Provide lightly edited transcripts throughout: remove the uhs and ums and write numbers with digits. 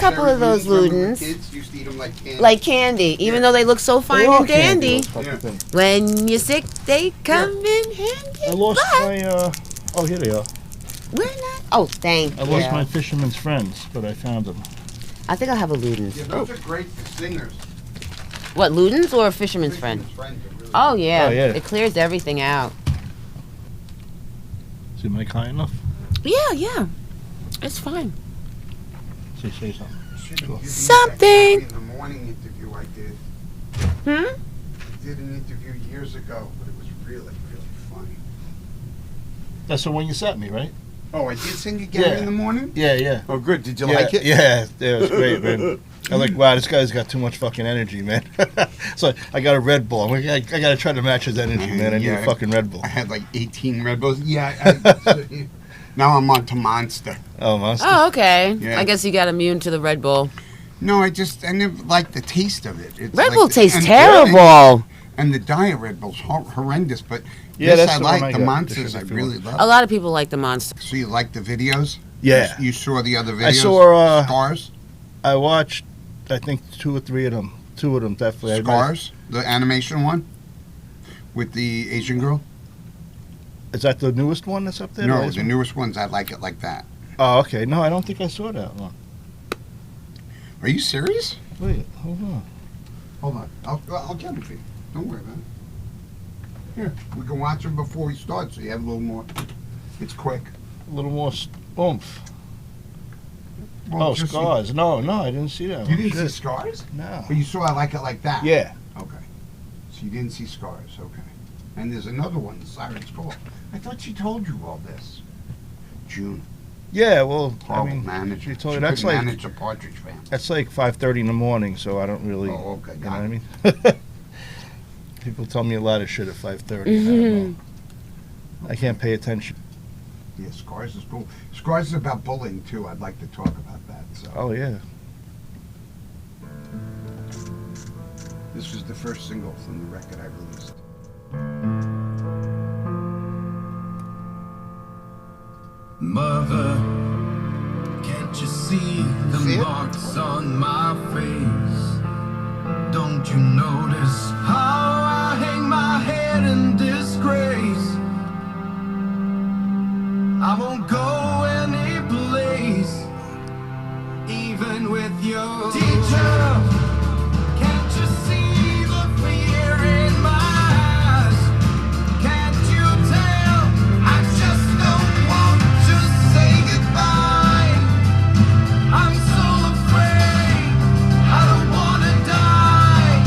couple of those Ludens. Kids used to eat them like candy. Like candy, even though they look so fine and dandy. When you're sick, they come in handy. I lost my, oh, here they are. We're not. Oh, thank you. I lost my fisherman's friends, but I found them. I think I'll have a Ludens. Yeah, those are great for singers. What, Ludens or Fisherman's Friend? Really oh, yeah. It clears everything out. Is your mic high enough? Yeah. It's fine. Say something. Something. In the morning interview I did. I did an interview years ago, but it was really, really funny. That's the one you sent me, right? Oh, I did sing again in the morning? Yeah. Oh, good. Did you like it? Yeah, it was great, man. I was like, wow, this guy's got too much fucking energy, man. So I got a Red Bull. I got to try to match his energy, man. I need a fucking Red Bull. I had like 18 Red Bulls. Yeah. Now I'm on to Monster. Oh, Monster? Oh, okay. Yeah. I guess you got immune to the Red Bull. No, I never liked the taste of it. It's Red like Bull tastes and terrible. And the Diet Red Bull's horrendous, but yeah, this that's I like. The Monsters I really love. A lot of people like the Monster. So you like the videos? Yeah. You saw the other videos? I saw... Scars? I watched, I think, 2 or 3 of them. 2 of them, definitely. Scars? The animation one? With the Asian girl? Is that the newest one that's up there? No, the newest ones, I like it like that. Oh, okay. No, I don't think I saw that one. Are you serious? Wait, hold on. Hold on. I'll get them for you. Don't worry about it. Here, we can watch them before we start, so you have a little more. It's quick. A little more oomph. Well, Scars. No, I didn't see that You one. didn't see Scars? No. But you saw I Like It Like That? Yeah. Okay. So you didn't see Scars, okay. And there's another one, Siren's Call. I thought she told you all this. June. Yeah, well, Horrible I mean, manager. she told you She that's couldn't like manage a Partridge Family. that's like 5:30 in the morning, so I don't really. Oh, okay, You know what got I it. mean? People tell me a lot of shit at 5:30. I don't know. I can't pay attention. Yeah, Scars is cool. Scars is about bullying too. I'd like to talk about that. So. Oh yeah. This was the first single from the record I released. Mother, can't you see the marks on my face? Don't you notice how I hang my head in disgrace? I won't go any place, even with your teacher. Can't you see the fear in my eyes? Can't you tell? I just don't want to say goodbye. I'm so afraid I don't want to die.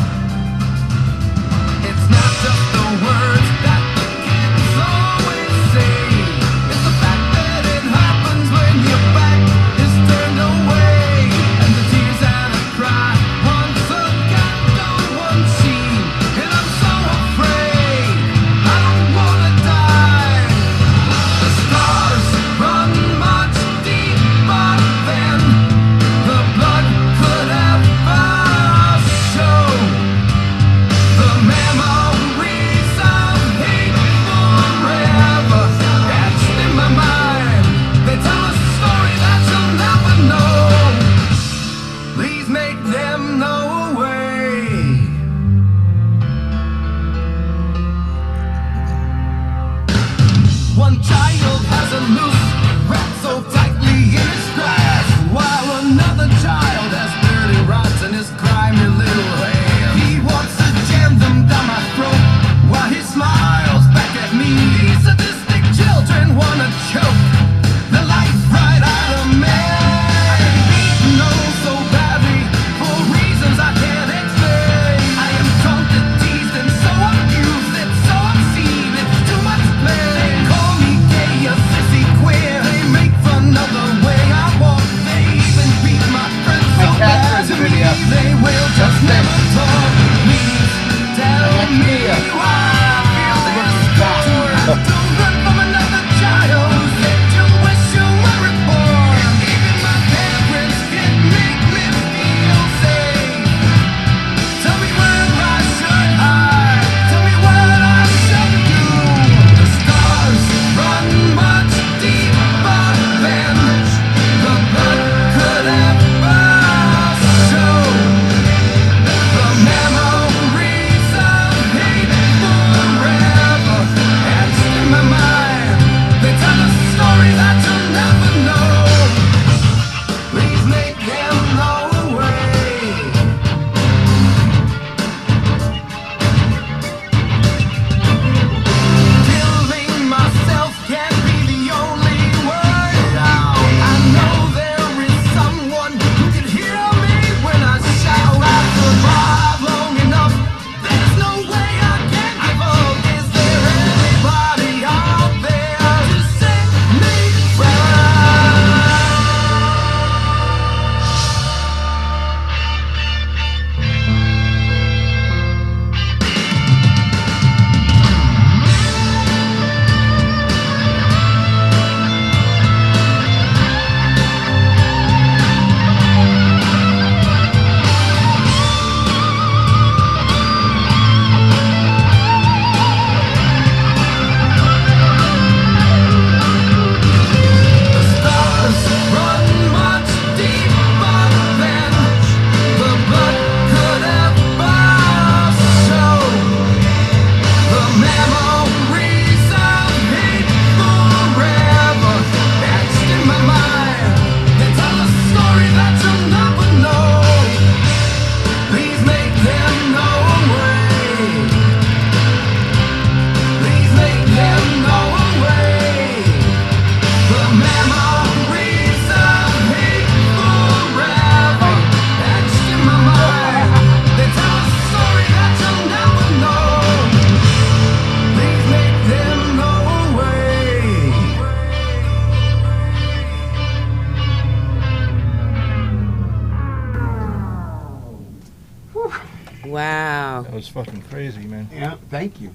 Wow. That was fucking crazy, man. Yeah, thank you.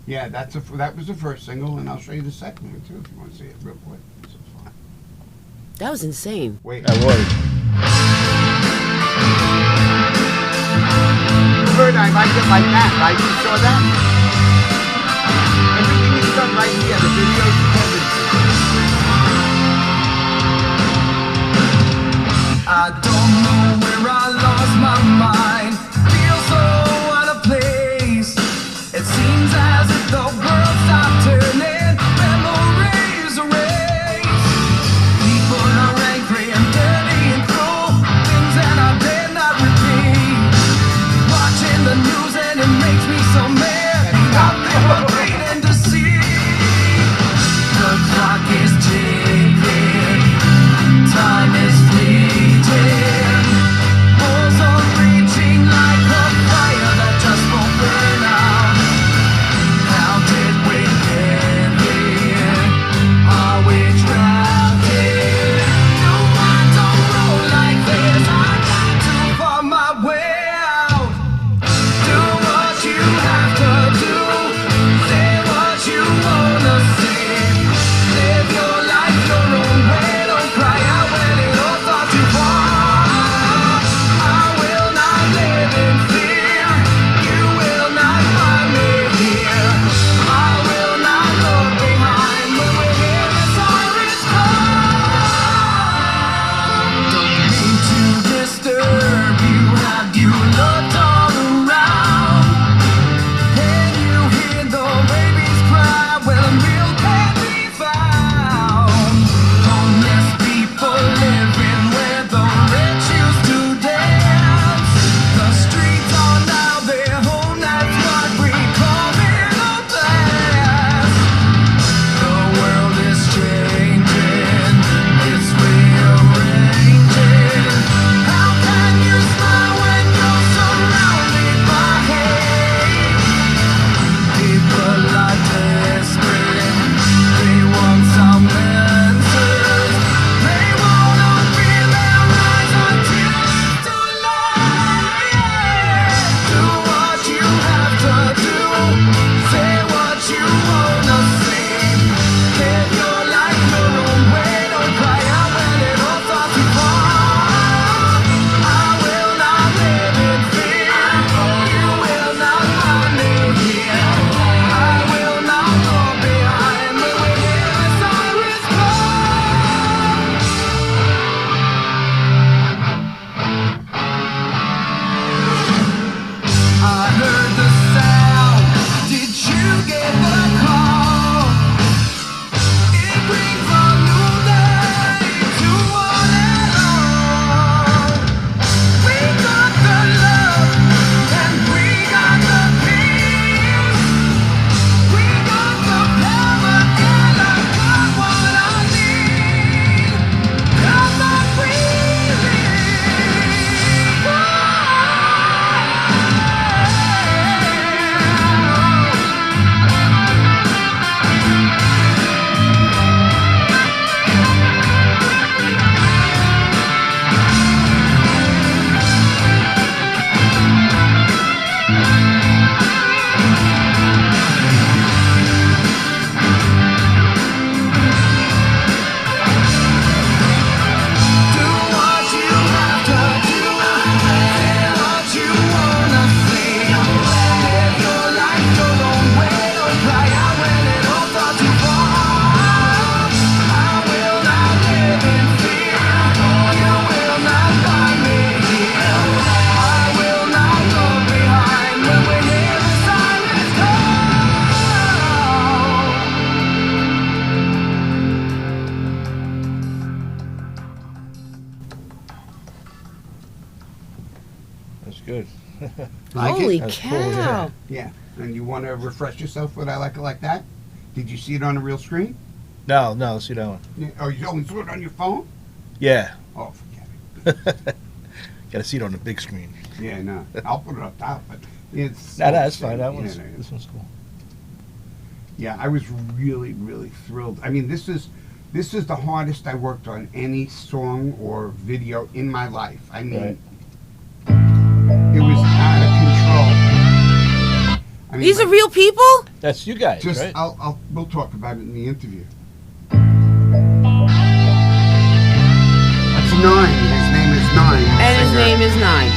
Yeah, that was the first single, and I'll show you the second one too if you want to see it real quick. So fun. That was insane. Wait, That was. Bird, I like it like that, right? You saw that? Everything is done right here. The videos, everything. I don't know where I lost my mind. Feel so out of place. It seems as if the world stopped turning. Memories erased. People are angry and dirty and cruel. Things that I dare not repeat. Watching the news and it makes me so mad. Nothing but pain and deceit. The clock is ticking. Time is fleeting. Walls are reaching like a fire that just won't burn out. How did we get here? Are we trapped here? No, I don't roll like this. I got to find my way out. Do what you have to do. Say what you wanna say. Live your life your own way. Don't cry out when it all starts to fall. I will not live in fear. You will not find me here. I will not look behind when we hear the sirens call. Don't mean to disturb you. Have you looked all around? Can you hear the babies cry when milk can't be found? Homeless people living where the rich used to dance. The streets are now their home. That's what we call middle class. The world is changing. It's rearranging. How can you smile when you're surrounded by hate? People are desperate. They want some answers. They won't open their eyes until it's too late. Do what you have to do. Say what you wanna say. Live your life your own way. Don't cry out when it all starts to fall. I will not live in fear. You will not find me here. I will not look behind when we hear the sirens call. I heard the sound. Did you get the call? It brings a new day to one and all. We got the love and we got the peace. We got the power and I got what I need. 'Cause I'm breathing. Do what you have to do. Say what you wanna say. Live your life your own way. Don't cry out when it all starts to fall. I will not live in fear. You will not find me here. I will not look behind when we hear the sirens call. That's good. Like it? Holy That's cow. cool, yeah. Yeah, and you want to refresh yourself with I Like It Like That? Did you see it on the real screen? No, see that one. Yeah. Oh, you only saw it on your phone? Yeah. Oh, forget it. Gotta see it on the big screen. Yeah, no. I'll put it up top, but it's... No, that's fine. That Yeah, one's, no, this one's cool. Yeah, I was really, really thrilled. I mean, this is the hardest I worked on any song or video in my life. I mean, Right. it was out of control. These are real people? That's you guys, Just, right? we'll talk about it in the interview. That's 9. His name is 9. And his name is 9.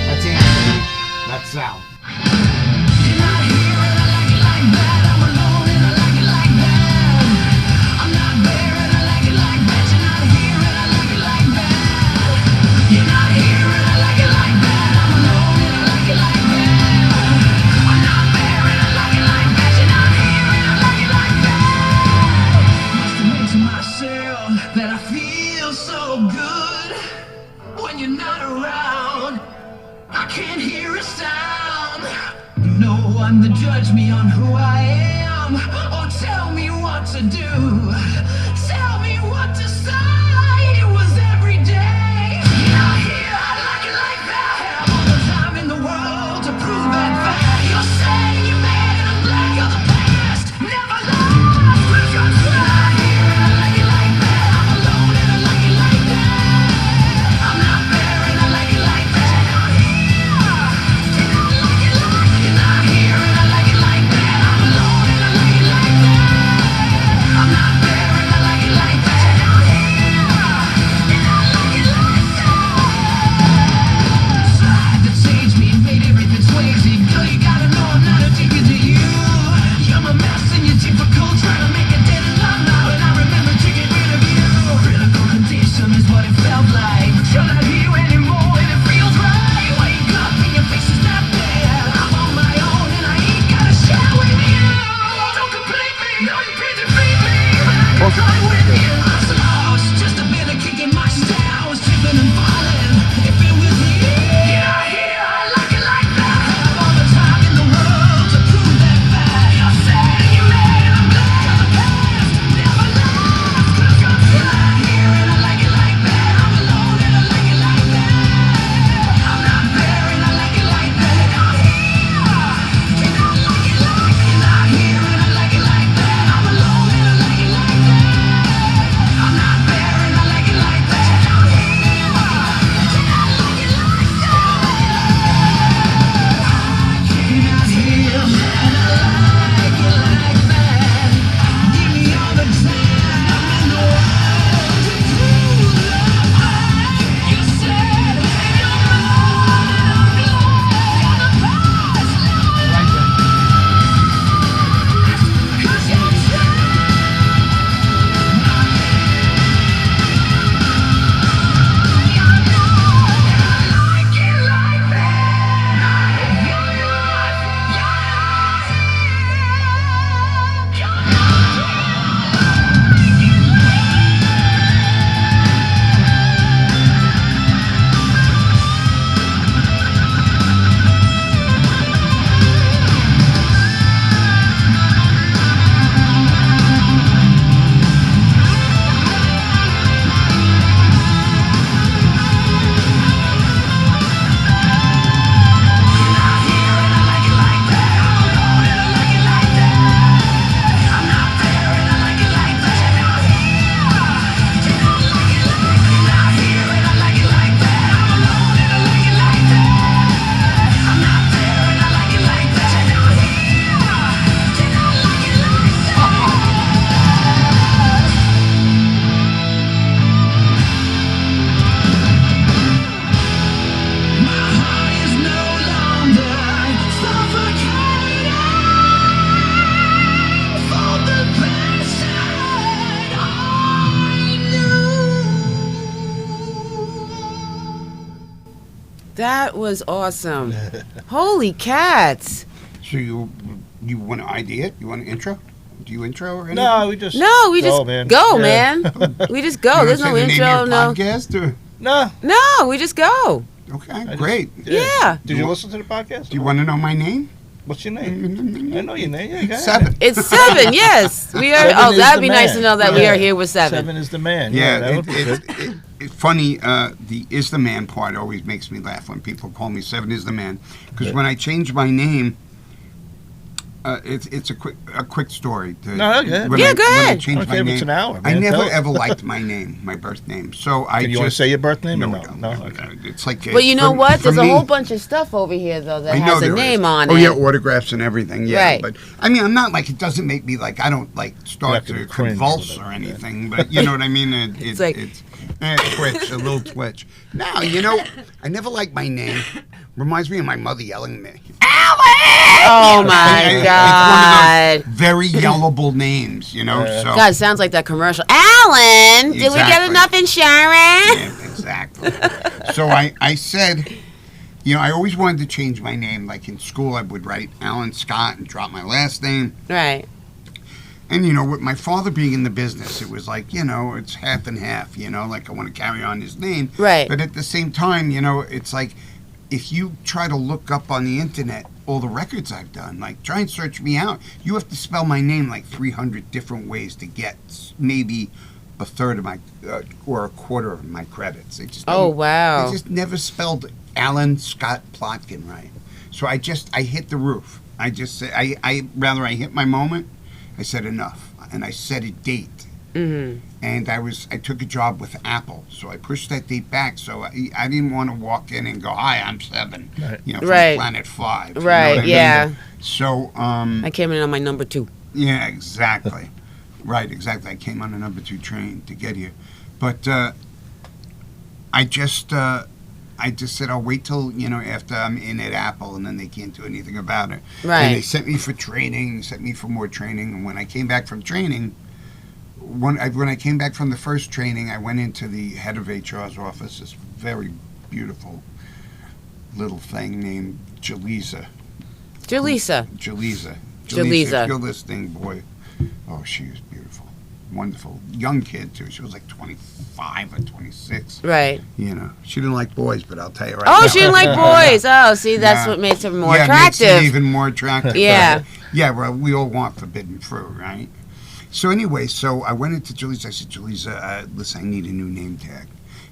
That's Anthony. That's Sal. To judge me on who I am, or tell me what to do, tell me what to say. It was every day. Not here, I like it like that. Have all the time in the world to prove that fact. You're saying you're mad and I'm glad you're the past. Never lost, lose your track. Here, I like it like that. I'm alone and I like it like that. I'm not there and I like it like that. You're not here, and I like it like you're not here. That was awesome. Holy cats. So you want to idea it? You want an intro? Do you intro or anything? No, we just go, man. We just go. There's no intro, no. Podcast or? No, we just go. Okay, great. Yeah. Did you listen to the podcast? Do you want to know my name? What's your name? I know your name. Yeah, it's 7. It's 7, yes. We are. Oh, that'd be nice to know that we are here with 7. 7 is the man. Yeah, that would be good. It's funny, the is the man part always makes me laugh when people call me 7 is the man. Because when I changed my name, It's a quick story. No, okay. Go ahead. When I changed my Okay, name, it's an hour, I man. never Tell us. ever liked my name, my birth name. So I You want to say your birth name? No, or no. Okay. It's like. But you know for- what? for There's a me- whole bunch of stuff over here though that I know has a there name is. on Oh it. yeah, autographs and everything. Yeah, Right. but I mean, I'm not like it doesn't make me like I don't like start You're not to gonna cringe convulse or or whatever, anything. But you know what I mean? It's like- it's twitch, a little twitch. Now I never liked my name. Reminds me of my mother yelling at me. Oh my It's one God. of those very yellable names, So God, sounds like that commercial. Alan, did we get Exactly. enough insurance? Yeah, exactly. So I said, I always wanted to change my name. Like in school, I would write Alan Scott and drop my last name. Right. And, with my father being in the business, it was like, it's half and half, like I want to carry on his name. Right. But at the same time, it's like if you try to look up on the internet all the records I've done, like try and search me out, you have to spell my name like 300 different ways to get maybe a third of my or a quarter of my credits. They just Oh, don't- wow. They just never spelled Alan Scott Plotkin right. So I hit the roof. I just said, I hit my moment. I said enough, and I set a date. Mm-hmm. And I took a job with Apple, so I pushed that date back. So I didn't want to walk in and go, "Hi, I'm Seven," from Right. Planet 5. you know Right, what I yeah. mean? So I came in on my number 2. yeah, exactly, right, exactly. I came on a number 2 train to get here, but I just said I'll wait till after I'm in at Apple, and then they can't do anything about it. Right. And they sent me for training, sent me for more training, and when I came back from training. When I came back from the first training, I went into the head of HR's office, this very beautiful little thing named Jaleesa. Jaleesa. If you're listening, boy, oh, she was beautiful. Wonderful. Young kid, too. She was like 25 or 26. Right. She didn't like boys, but I'll tell you right now. Oh, she didn't like boys. Oh, see, that's what makes her more Makes it attractive. even more attractive. Yeah. Yeah, well, we all want forbidden fruit, right? So anyway, I went into Jaleesa. I said, Jaleesa, listen, I need a new name tag.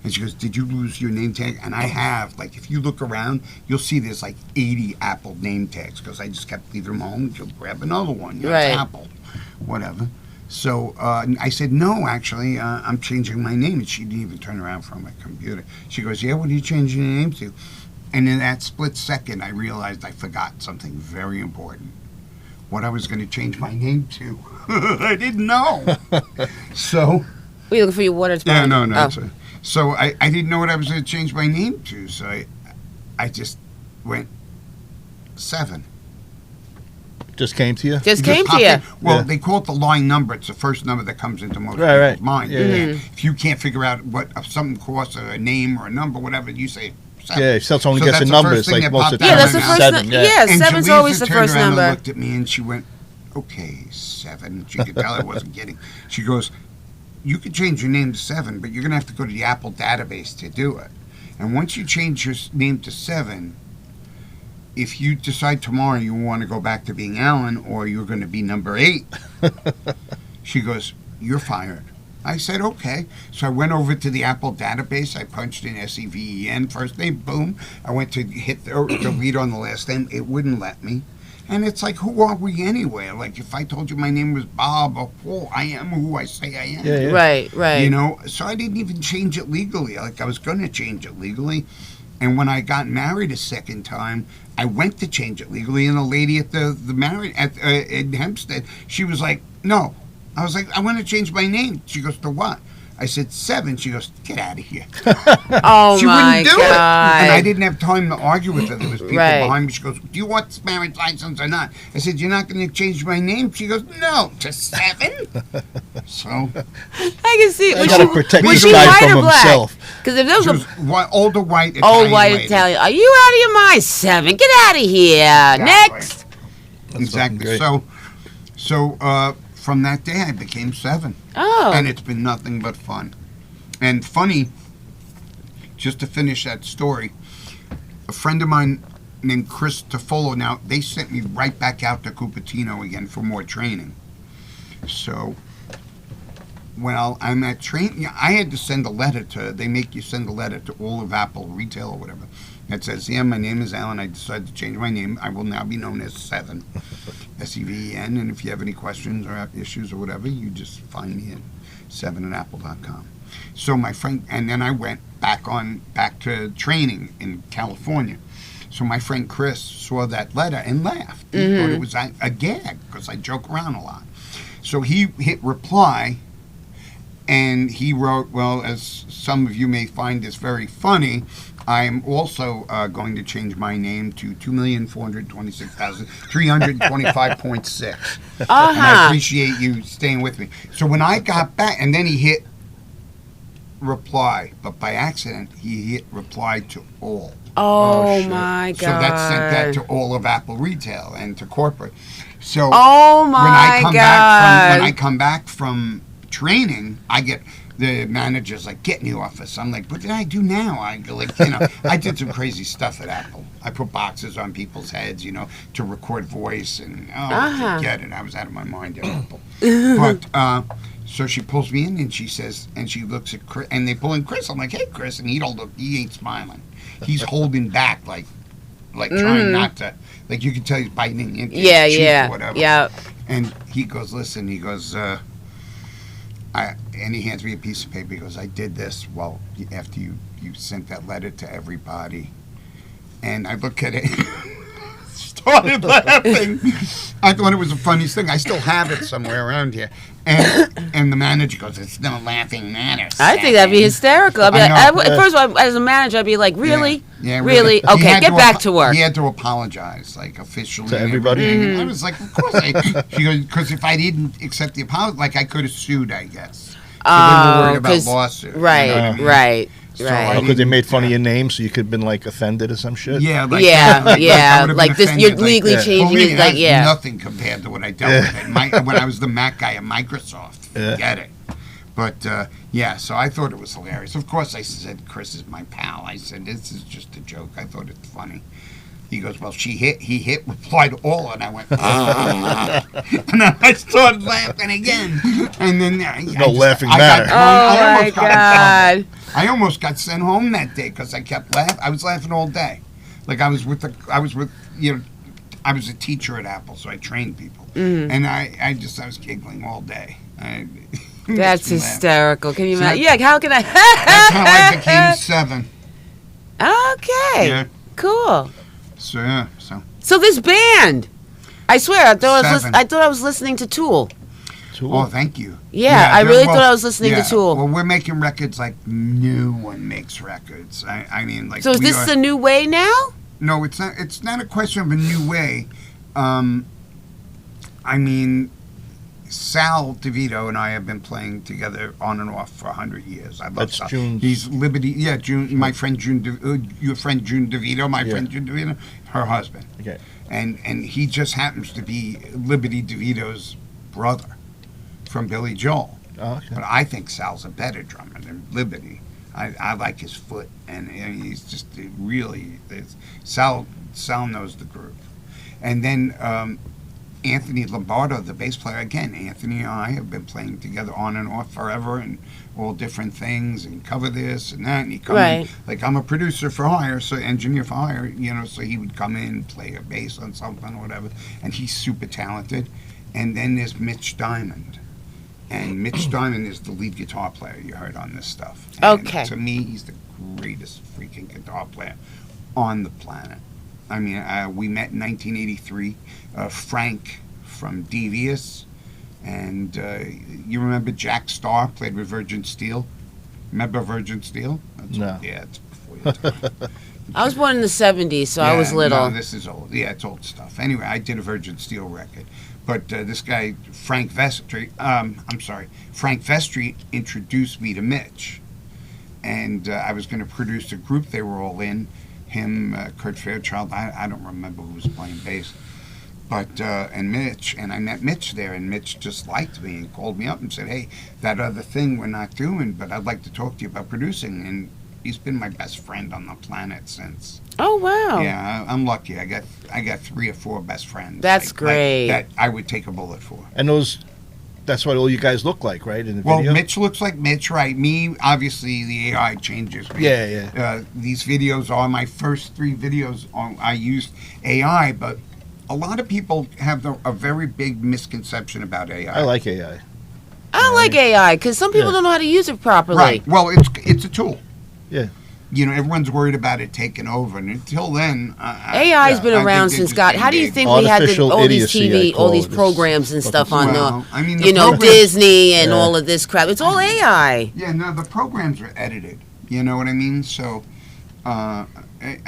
And she goes, did you lose your name tag? And I have. Like, if you look around, you'll see there's like 80 Apple name tags because I just kept leaving them home. You'll grab another one. Right. It's Apple. Whatever. So I said, no, actually, I'm changing my name. And she didn't even turn around from my computer. She goes, yeah, what are you changing your name to? And in that split second, I realized I forgot something very important. What I was going to change my name to. I didn't know. So. Were you looking for your water? Yeah, no. Oh. So I didn't know what I was going to change my name to. So I just went 7. Just came to you? Just It came popped to you. in. Well, Yeah. they call it the line number. It's the first number that comes into most Right, people's mind. Yeah, Mm-hmm. yeah. If you can't figure out what something costs, a name or a number, whatever, you say 7. Yeah, if someone So gets a that's the number, first it's thing like that most popped of the out Yeah, time of that's the my it's mouth. first. 7. Yeah, And 7's Jaleesa always the turned first around number. And looked at me and she went, okay, 7. She could tell I wasn't kidding. She goes, you could change your name to 7, but you're going to have to go to the Apple database to do it. And once you change your name to 7, if you decide tomorrow you want to go back to being Alan or you're going to be number 8, she goes, you're fired. I said, okay. So I went over to the Apple database. I punched in SEVEN, first name, boom. I went to hit the delete on the last name. It wouldn't let me. And it's like, who are we anyway? Like, if I told you my name was Bob or Paul, I am who I say I am. Yeah. Right. So I didn't even change it legally. Like, I was going to change it legally. And when I got married a second time, I went to change it legally. And the lady at the marriage in Hempstead, she was like, no. I was like, I want to change my name. She goes, to what? I said, 7. She goes, get out of here. Oh She my wouldn't do it. God. And I didn't have time to argue with her. There was people Right. behind me. She goes, do you want this marriage license or not? I said, you're not going to change my name? She goes, no, to 7. So I can see. You gotta protect was this she guy white from or black? himself. Because if there was she a was older white Italian old white lady. Italian, are you out of your mind? 7. Get out of here. Next. Exactly. fucking So from that day, I became 7. Oh. And it's been nothing but fun. And funny, just to finish that story, a friend of mine named Chris Toffolo, now they sent me right back out to Cupertino again for more training. So, well, I'm at training. I had to send a letter they make you send a letter to all of Apple retail or whatever that says, yeah, my name is Alan. I decided to change my name. I will now be known as 7. SEVEN. And if you have any questions or issues or whatever, you just find me at 7andapple.com. So my friend, and then I went back to training in California. So my friend Chris saw that letter and laughed. He thought it was a gag because I joke around a lot. So he hit reply, and he wrote, well, as some of you may find this very funny, I'm also going to change my name to 2,426,325.6. And I appreciate you staying with me. So when I got back, and then he hit reply, but by accident, he hit reply to all. Oh my God. So that sent that to all of Apple Retail and to corporate. So my God. When I come back from training, I get the manager's like, get in the office. I'm like, what did I do now? I did some crazy stuff at Apple. I put boxes on people's heads, to record voice, and forget it. I was out of my mind at Apple. But so she pulls me in, and she says, and she looks at Chris, and they pull in Chris. I'm like, hey, Chris, and he ain't smiling. He's holding back, like trying not to, like you can tell he's biting into his cheek or whatever. Yeah. And he goes, listen, he goes, and he hands me a piece of paper. He goes, I did this after you sent that letter to everybody. And I look at it, started laughing. I thought it was the funniest thing. I still have it somewhere around here. And the manager goes, it's no laughing matter. I think that'd be hysterical. I'd be first of all, as a manager, I'd be like, really? Yeah, really? Okay, get back to work. He had to apologize, like, officially. To everybody? I was like, of course she goes, because if I didn't accept the apology, like, I could have sued, I guess. So they were worried about lawsuit. Right, you know what I mean? right. So right. Because they made fun of your name, so you could have been, like, offended or some shit? Yeah, like this, you're legally changing it. Like, nothing compared to what I dealt with when I was the Mac guy at Microsoft. Get it. But, so I thought it was hilarious. Of course, I said, Chris is my pal. I said, this is just a joke. I thought it's funny. He goes, well, he hit reply to all, and I went, and then I started laughing again. And then laughing matter. My God. I almost got sent home that day because I kept laughing. I was laughing all day. Like I was a teacher at Apple, so I trained people. And I was giggling all day. That's hysterical. Can you imagine? Yeah, how can I? That's how I became 7. Okay. Yeah. Cool. So this band, I swear, I thought I was listening to Tool. Oh, thank you. Yeah, I really thought I was listening to Tool. Well, we're making records like no one makes records. I mean, like. So is this the new way now? No, it's not. It's not a question of a new way. I mean, Sal DeVito and I have been playing together on and off for 100 years. I love Sal. He's Liberty. Yeah, June. My friend June. Your friend June DeVito. My friend June DeVito. Her husband. Okay. And he just happens to be Liberty DeVito's brother from Billy Joel. Oh, okay. But I think Sal's a better drummer than Liberty. I like his foot, and he's just really Sal knows the groove. And then Anthony Lombardo, the bass player, again, Anthony and I have been playing together on and off forever, and all different things, and cover this and that. And he come in, like I'm a producer for hire, so engineer for hire, so he would come in, play a bass on something or whatever, and he's super talented. And then there's Mitch Diamond. And Mitch Diamond is the lead guitar player you heard on this stuff. And to me, he's the greatest freaking guitar player on the planet. I mean, we met in 1983. Frank from Devious. And you remember Jack Starr played with Virgin Steel? Remember Virgin Steel? No. Yeah, it's before your time. I was born in the 70s, so I was little. No, this is old. Yeah, it's old stuff. Anyway, I did a Virgin Steel record. But this guy, Frank Vestry, introduced me to Mitch. And I was going to produce a group they were all in. Him, Kurt Fairchild, I don't remember who was playing bass. But, and Mitch, and I met Mitch there, and Mitch just liked me and called me up and said, hey, that other thing we're not doing, but I'd like to talk to you about producing. And he's been my best friend on the planet since. Oh, wow. Yeah, I'm lucky. I got 3 or 4 best friends. That's great. That I would take a bullet for. And that's what all you guys look like, right, in the video? Well, Mitch looks like Mitch, right? Me, obviously, the AI changes me. Yeah. These videos are my first 3 videos. I used AI, but a lot of people have a very big misconception about AI. I like AI. I don't like AI because some people don't know how to use it properly. Right. Well, it's a tool. Yeah. You know, everyone's worried about it taking over, and until then, AI's been around since God. How do you think we had all these TV, all these programs and stuff on Disney and all of this crap? It's all AI. Yeah, no, the programs are edited. You know what I mean? So, I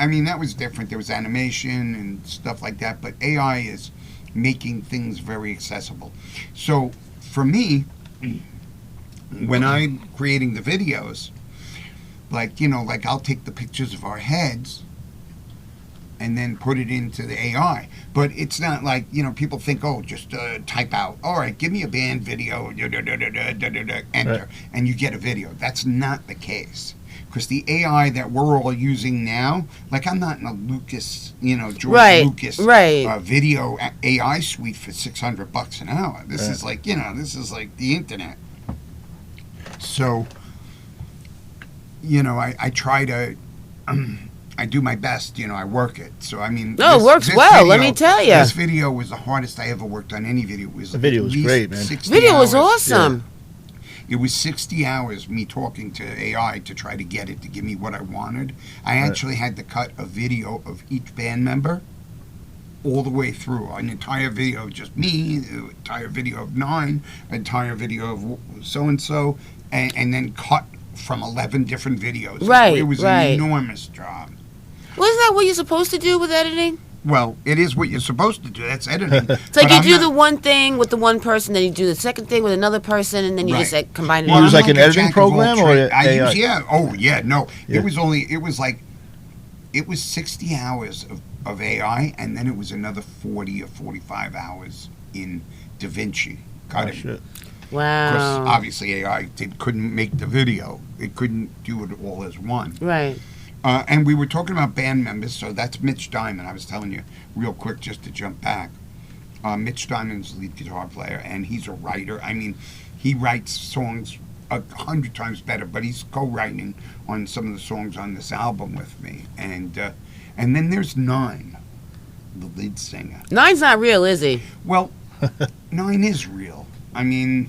mean, that was different. There was animation and stuff like that, but AI is making things very accessible. So, for me, when I'm creating the videos, like, you know, like I'll take the pictures of our heads and then put it into the AI. But it's not like, you know, people think, oh, just type out, all right, give me a band video, enter, and you get a video. That's not the case. Because the AI that we're all using now, like I'm not in a Lucas, you know, George Lucas video AI suite for $600 an hour. This is like, you know, this is like the internet. So, you know, I try to, I do my best, you know, I work it. So, I mean. No, it works well, let me tell you. This video was the hardest I ever worked on any video. The video was great, man. Video was awesome. Yeah. It was 60 hours me talking to AI to try to get it to give me what I wanted. I actually had to cut a video of each band member all the way through. An entire video of just me, an entire video of 9, an entire video of so-and-so, and then cut from 11 different videos. Right, it was an enormous job. Well, isn't that what you're supposed to do with editing? Well, it is what you're supposed to do. That's editing. It's like you do the one thing with the one person, then you do the second thing with another person, and then you just like, combine it. You use like an editing program or AI? It was 60 hours of AI, and then it was another 40 or 45 hours in DaVinci cutting. Oh, shit. Wow. Because obviously AI couldn't make the video. It couldn't do it all as one. Right. And we were talking about band members, so that's Mitch Diamond. I was telling you real quick just to jump back. Mitch Diamond's the lead guitar player, and he's a writer. I mean, he writes songs 100 times better, but he's co-writing on some of the songs on this album with me. And then there's Nine, the lead singer. Nine's not real, is he? Well, Nine is real. I mean,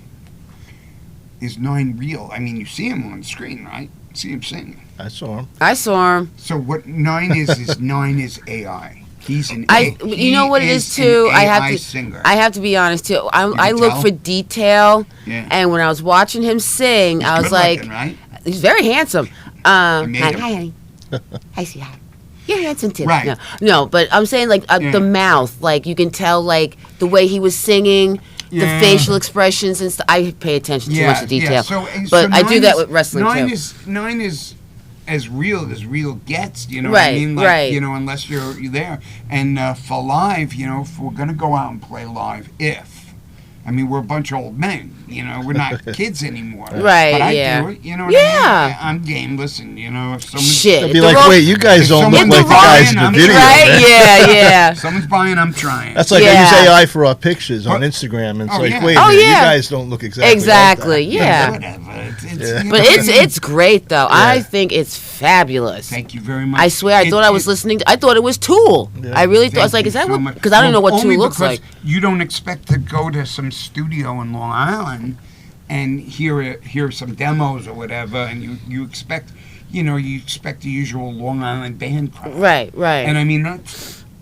is Nine real? I mean, you see him on the screen, right? See him singing. I saw him. So what Nine is Nine is AI. He's an you know what it is too. I have to be honest too. I look for detail. Yeah. And when I was watching him sing, I was like, looking, right? He's very handsome. Hi, honey. Hi, sweetheart. You're handsome too. Right. No, but I'm saying like the mouth, like you can tell like the way he was singing. The facial expressions and stuff. I pay attention too much to detail. But I do that with wrestling too. Nine is as real gets, you know what I mean? Like, you know, unless you're there. And for live, you know, if we're going to go out and play live, I mean, we're a bunch of old men, you know, we're not kids anymore. Right, but I do it, you know what I mean? I'm game, listen, you know, if someone... They'll be like, wait, you guys don't look like the guys in the video. Right, yeah. If someone's buying, I'm trying. That's like I use AI for our pictures on Instagram, and it's like, wait a minute, you guys don't look exactly like that. Whatever. But it's great, though. I think it's fabulous. Thank you very much. I swear, I thought I was listening I thought it was Tool. I really thought, I was like, is that what... Because I don't know what Tool looks like. You don't expect to go to some studio in Long Island and hear some demos or whatever, and you expect the usual Long Island band crowd. Right. And I mean,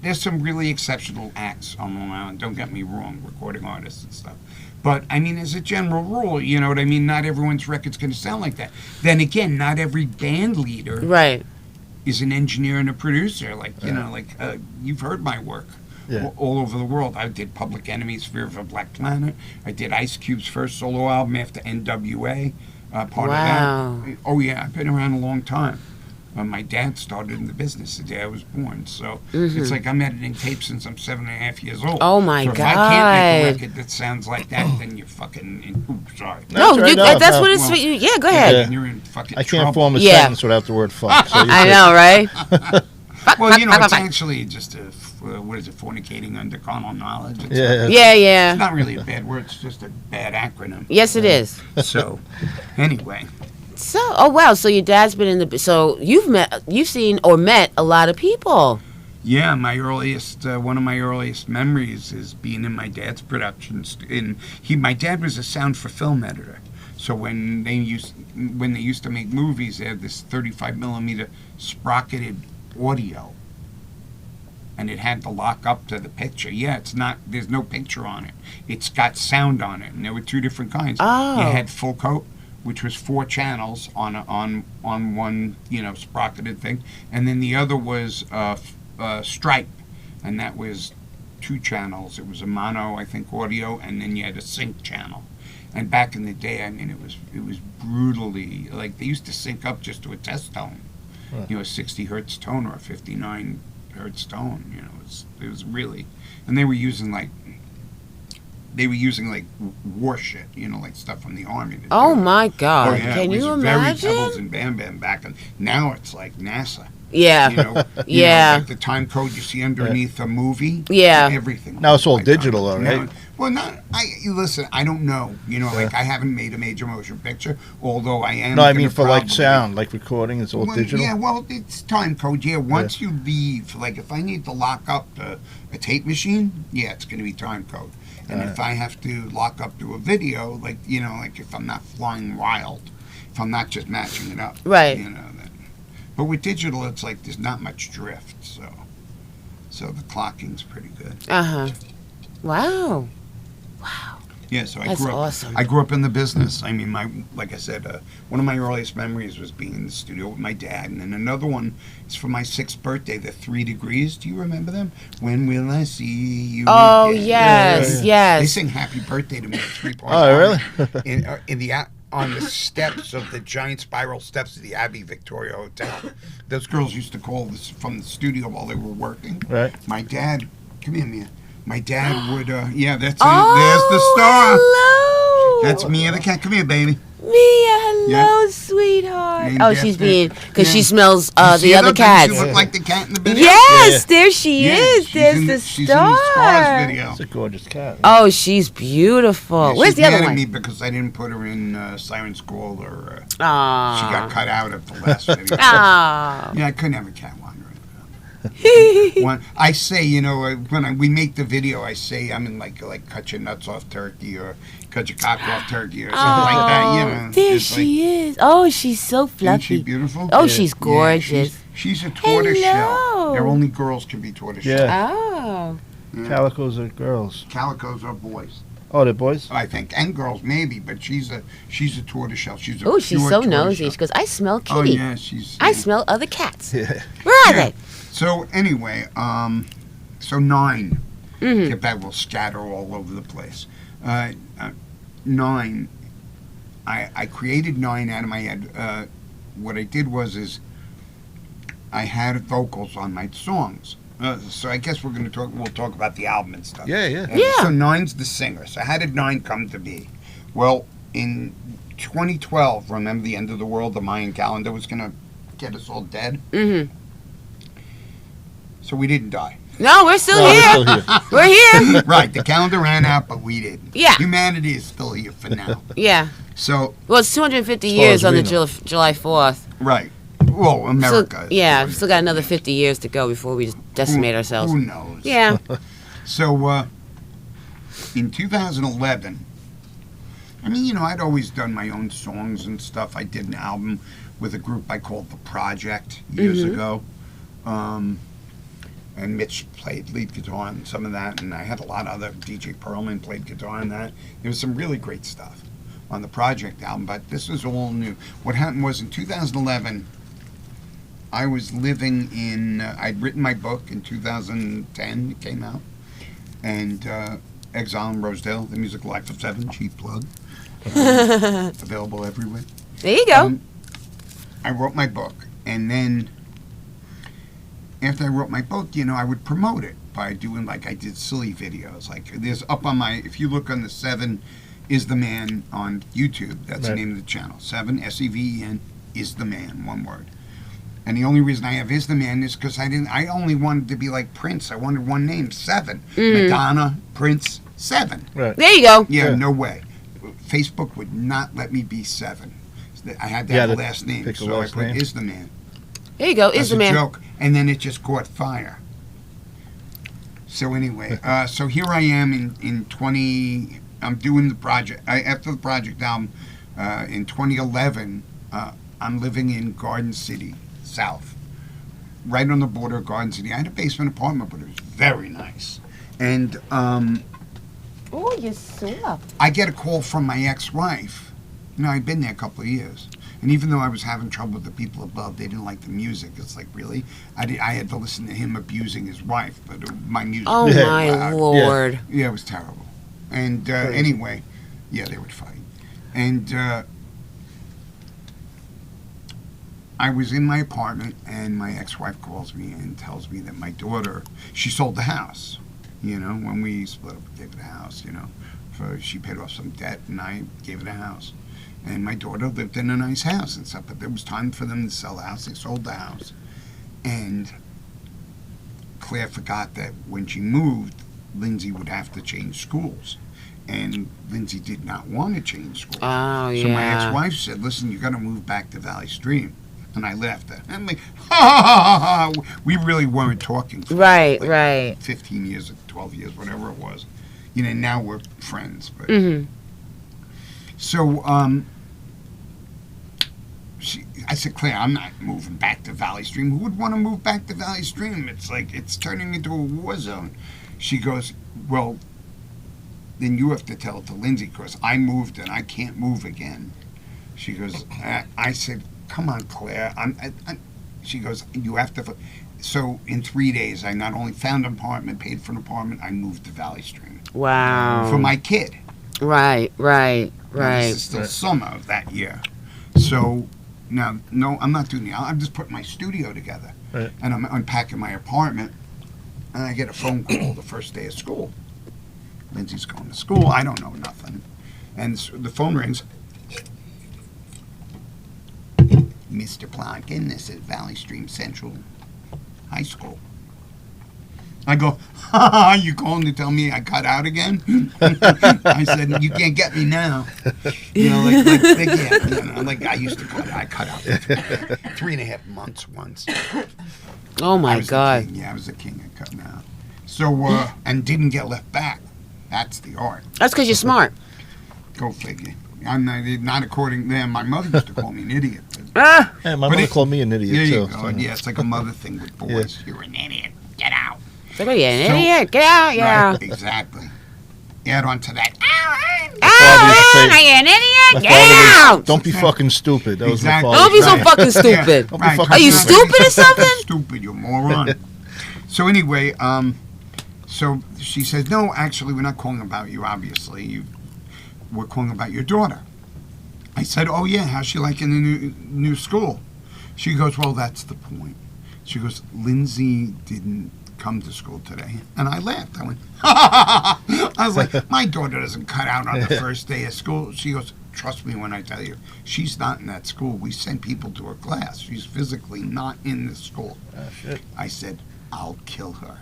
there's some really exceptional acts on Long Island, don't get me wrong, recording artists and stuff. But, I mean, as a general rule, you know what I mean, not everyone's record's going to sound like that. Then again, not every band leader is an engineer and a producer. Like, you know, like, you've heard my work. All over the world. I did Public Enemy's Fear of a Black Planet. I did Ice Cube's first solo album after NWA. Part of that. Oh, yeah, I've been around a long time. My dad started in the business the day I was born. So it's like I'm editing tapes since I'm 7.5 years old. Oh, my God. If I can't make a record that sounds like that, then you're fucking... Oops, sorry. No, that's what it's... Yeah, go ahead. You're in fucking I can't form a sentence without the word fuck. So I know, right? Well, you know, it's actually just fornicating under carnal knowledge. It's It's not really a bad word. It's just a bad acronym. Yes, it is. So, anyway. So, oh wow. So your dad's been in the. So you've seen or met a lot of people. Yeah, my earliest, one of my earliest memories is being in my dad's productions. My dad was a sound for film editor. So when they used to make movies, they had this 35 millimeter sprocketed audio, and it had to lock up to the picture. Yeah, there's no picture on it. It's got sound on it, and there were two different kinds. Oh. You had full coat, which was 4 channels on one sprocketed thing, and then the other was stripe, and that was 2 channels. It was a mono, I think, audio, and then you had a sync channel. And back in the day, I mean, it was brutally, like, they used to sync up just to a test tone, a 60 hertz tone or a 59 hertz tone. It was really, and they were using like war shit, like stuff from the army. Oh my God! Oh, yeah, Can it was you very imagine? Pebbles and Bam Bam back then. Now it's like NASA. Yeah. Yeah. Like the time code you see underneath a movie. Yeah. Everything. Now it's all digital, though, right? Well, listen, I don't know. Like I haven't made a major motion picture, although I am. No, I mean for like sound, like recording, it's all digital. Yeah, well, it's time code. Yeah, once you leave, like if I need to lock up a tape machine, yeah, it's going to be time code. And if I have to lock up to a video, like if I'm not flying wild, if I'm not just matching it up, right? But with digital, it's like there's not much drift, so the clocking's pretty good. Wow. Yeah, so That's awesome. I grew up in the business. I mean, like I said, one of my earliest memories was being in the studio with my dad, and then another one is for my 6th birthday, the 3 Degrees. Do you remember them? When will I see you? Oh, again? yes, yes. They sing "Happy Birthday" to me at 3-point. Oh, really? On the steps of the giant spiral steps of the Abbey Victoria Hotel. Those girls used to call this from the studio while they were working. Right. My dad, come here, Mia. My dad would, there's the star. Hello. That's Mia the cat. Come here, baby. Mia, hello, sweetheart. And she's being, because she smells You see the other her? Does cats. she look like the cat in the video? Yes, there she is. She's There's in- the she's star. in the Stars video. It's a gorgeous cat. Oh, she's beautiful. Yeah, Where's she's the other mad at one? me because I didn't put her in Siren School, or she Aww. got cut out of the last video. Aww. Yeah, I couldn't have a cat wandering around. I say, when we make the video, I say I'm in like cut your nuts off turkey or cut your cock off turkey or something like that. There It's she is. Oh, she's so Isn't fluffy. she beautiful? Oh, she's Yeah, gorgeous. she's a tortoise Hello. shell. Only girls can be tortoise Yeah. shell. Oh. Yeah. Calicos are girls. Calicos are boys, Oh, they're boys? I think, and girls maybe, but she's a tortoise shell. She's a Oh, she's pure so tortoise nosy. shell. She goes, I smell Oh kitty. yeah, she's. I smell other cats. Yeah. Where are Yeah. they? So anyway, so 9. Mm-hmm. Get back, we'll scatter all over the place. 9. I created 9 out of my head. What I did was I had vocals on my songs. So I guess we'll talk about the album and stuff. Yeah, yeah. Yeah. So 9's the singer. So how did 9 come to be? Well, in 2012, remember the end of the world, the Mayan calendar was going to get us all dead? Mm-hmm. So we didn't die. No, we're still No, here. we're still here. We're here. Right, the calendar ran out, but we didn't. Yeah. Humanity is still here for now. Yeah. So, Well, it's 250 As far years as on we the know. July 4th. right. Well, America. So, yeah, we've still got another 50 years to go before we just decimate ourselves. Who knows? Yeah. So, in 2011, I mean, I'd always done my own songs and stuff. I did an album with a group I called The Project years ago. And Mitch played lead guitar on some of that, and I had a lot of other, DJ Perlman played guitar on that. There was some really great stuff on the Project album, but this was all new. What happened was in 2011, I was living in, I'd written my book in 2010, it came out, and Exile in Rosedale, The Musical Life of Seven, cheap plug, available everywhere. There you go. I wrote my book, and then after I wrote my book, I would promote it by doing, like, I did silly videos. Like, there's up on my, if you look on the Seven Is the Man on YouTube, that's the name of the channel. 7, S-E-V-E-N, Is the Man, one word. And the only reason I have Is the Man is because I only wanted to be like Prince. I wanted one name, 7. Madonna, Prince, 7. Right. There you go. Yeah, no way. Facebook would not let me be 7. I had to have a last name, pick a so last I put name. Is the Man. There you go. Is As the a man. joke. And then it just caught fire. So anyway, so here I am in 20. I'm doing the project. After the project album in 2011, I'm living in Garden City, South, right on the border of Garden City. I had a basement apartment, but it was very nice. And Oh, you're soft. I get a call from my ex-wife. You know, I'd been there a couple of years. And even though I was having trouble with the people above, they didn't like the music. It's like, really? I had to listen to him abusing his wife, but my music Oh, was my loud. Lord. Yeah, it was terrible. And anyway, yeah, they would fight. And I was in my apartment, and my ex-wife calls me and tells me that my daughter, she sold the house. You know, when we split up, gave it a house, you know. She paid off some debt, and I gave it a house. And my daughter lived in a nice house and stuff, but there was time for them to sell the house. They sold the house. And Claire forgot that when she moved, Lindsay would have to change schools. And Lindsay did not want to change schools. Oh, yeah. So my ex-wife said, listen, you got to move back to Valley Stream. And I left her. And I'm like, ha, ha, ha, ha, ha. We really weren't talking for Right, like right. 15 years or 12 years, whatever it was. You know, now we're friends. But So, I said, Claire, I'm not moving back to Valley Stream. Who would want to move back to Valley Stream? It's like, it's turning into a war zone. She goes, well, then you have to tell it to Lindsay, because I moved and I can't move again. She goes, I said, come on, Claire. She goes, you have to. So in 3 days, I not only found an apartment, paid for an apartment, I moved to Valley Stream. Wow. For my kid. Right. Now, this is still summer of that year. So now, no, I'm not doing it. I'm just putting my studio together. Right. And I'm unpacking my apartment. And I get a phone call the first day of school. Lindsay's going to school. I don't know nothing. And so the phone rings. Mr. Plonkin, this is Valley Stream Central High School. I go, ha, you calling to tell me I cut out again? I said, you can't get me now. You know, like I used to cut out. I cut out for 3.5 months once. Oh, my God. I was the king of cutting out. So, and didn't get left back. That's the art. That's because you're smart. Go figure. I'm not according to them. My mother used to call me an idiot. Ah! Yeah, my mother called me an idiot, there too. You go. Yeah, it's like a mother thing with boys. Yeah. You're an idiot. Get out. It's like, oh, yeah, an idiot. Get out, yeah. Right, exactly. Add on to that. Are you an idiot? Get out. Don't be fucking stupid. That was my Exactly. father. Don't be so fucking stupid. Don't be fucking Are you stupid. stupid or something? Stupid, you moron. So anyway, so she says, no, actually, we're not calling about you, obviously. We're calling about your daughter. I said, oh, yeah, how's she liking the new school? She goes, well, that's the point. She goes, Lindsay didn't come to school today. And I laughed. I went, ha, ha, ha, ha. I was like, my daughter doesn't cut out on the first day of school. She goes, trust me when I tell you, she's not in that school. We send people to her class. She's physically not in the school. Oh, shit. I said, I'll kill her.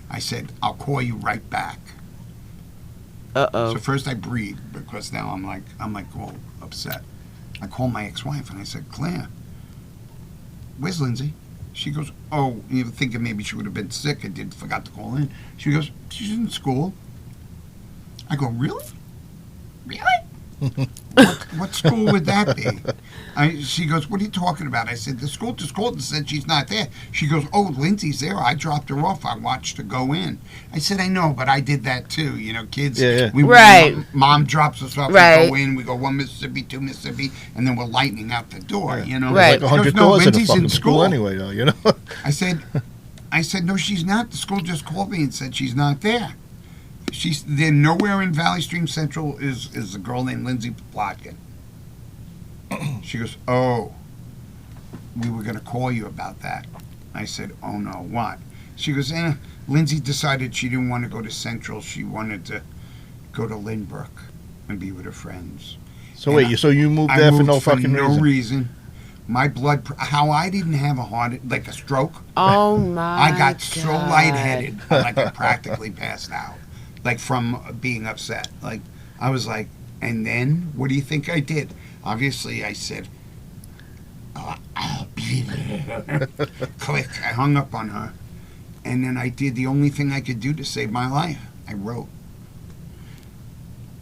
I said, I'll call you right back. Uh-oh. So first I breathe, because now I'm like all upset. I call my ex-wife and I said, Claire, where's Lindsay? She goes, oh, you thinking maybe she would have been sick and forgot to call in. She goes, she's in school. I go, really? Really? What school would that be? She goes, what are you talking about? I said, the school just called and said she's not there. She goes, oh, Lindsay's there. I dropped her off. I watched her go in. I said, I know, but I did that too. You know, kids. Yeah. Right. Mom drops us off. Right. We go in. We go 1 Mississippi, 2 Mississippi, and then we're lightning out the door. Yeah. You know, Right. Like 100 She goes, no, doors in a Lindsay's fucking in school anyway, though, you know? I said, no, she's not. The school just called me and said she's not there. They're nowhere in Valley Stream Central is a girl named Lindsay Plotkin. She goes, oh, we were going to call you about that. I said, oh no, what? She goes, Lindsay decided she didn't want to go to Central. She wanted to go to Lynbrook and be with her friends. So wait, so you moved there for no fucking no reason? reason. My blood, how I didn't have like a stroke. Oh, my I got God. so lightheaded, like I practically passed out, like from being upset. Like I was like, and then what do you think I did? Obviously, I said, I'll be there. Click. I hung up on her. And then I did the only thing I could do to save my life. I wrote.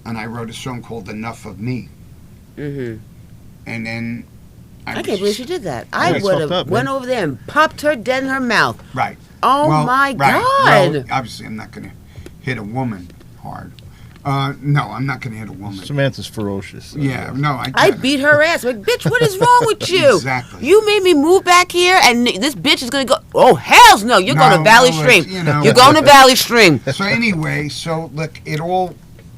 And I wrote a song called Enough of Me. Mm-hmm. And then I can't believe she did that. I would have went over there and popped her dead in her mouth. Right. Oh, my God. Well, obviously, I'm not going to hit a woman hard. No, I'm not going to hit a woman. Samantha's ferocious. So yeah, no. I beat her ass. Like, bitch, what is wrong with you? Exactly. You made me move back here, and this bitch is going to go, oh, hells no. You're going to Valley Stream. You're going to Valley Stream. So anyway, look,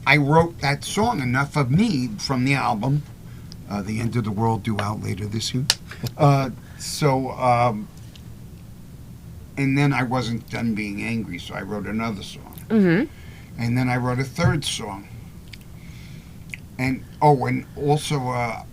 I wrote that song, Enough of Me, from the album, The End of the World, due out later this year. And then I wasn't done being angry, so I wrote another song. Mm-hmm. And then I wrote a third song. And also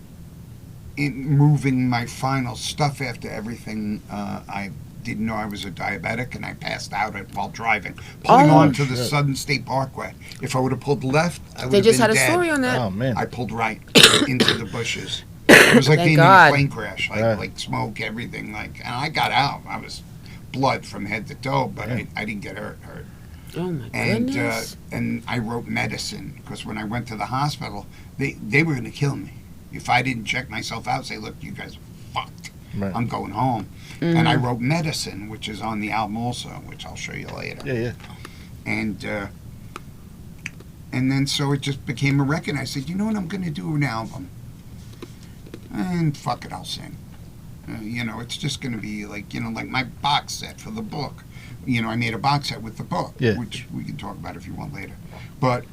in moving my final stuff after everything, I didn't know I was a diabetic, and I passed out while driving, pulling onto the Southern State Parkway. If I would have pulled left, I would have been dead. They just had a story on that. Oh, man. I pulled right into the bushes. It was like being in a plane crash, like smoke, everything. And I got out. I was blood from head to toe, but I didn't get hurt. Oh my goodness! And I wrote medicine because when I went to the hospital, they were going to kill me if I didn't check myself out. Say, look, you guys are fucked. Right. I'm going home. Mm. And I wrote medicine, which is on the album also, which I'll show you later. Yeah. And then so it just became a record. I said, you know what? I'm going to do an album, and fuck it, I'll sing. It's just going to be like my box set for the book. I made a box set with the book, which we can talk about if you want later. But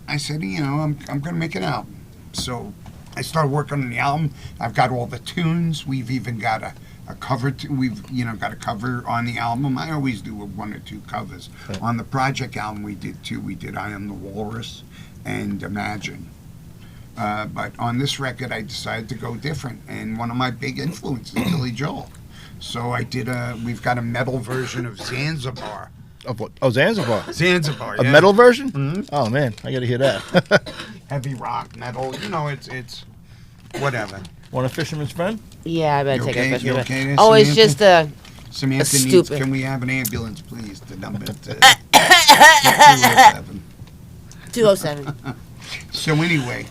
I said, I'm going to make an album. So I started working on the album. I've got all the tunes. We've even got a cover. We've got a cover on the album. I always do one or two covers. Right. On the Project album, we did two. We did I Am the Walrus and Imagine. But on this record, I decided to go different. And one of my big influences is Billy Joel. So we've got a metal version of Zanzibar. Of what? Oh, Zanzibar. Zanzibar, A metal version? Mm-hmm. Oh, man, I got to hear that. Heavy rock, metal, it's whatever. Want a fisherman's friend? Yeah, I better take a fisherman's friend. Oh, it's just Samantha needs, can we have an ambulance, please? The number to 207. 207. So anyway.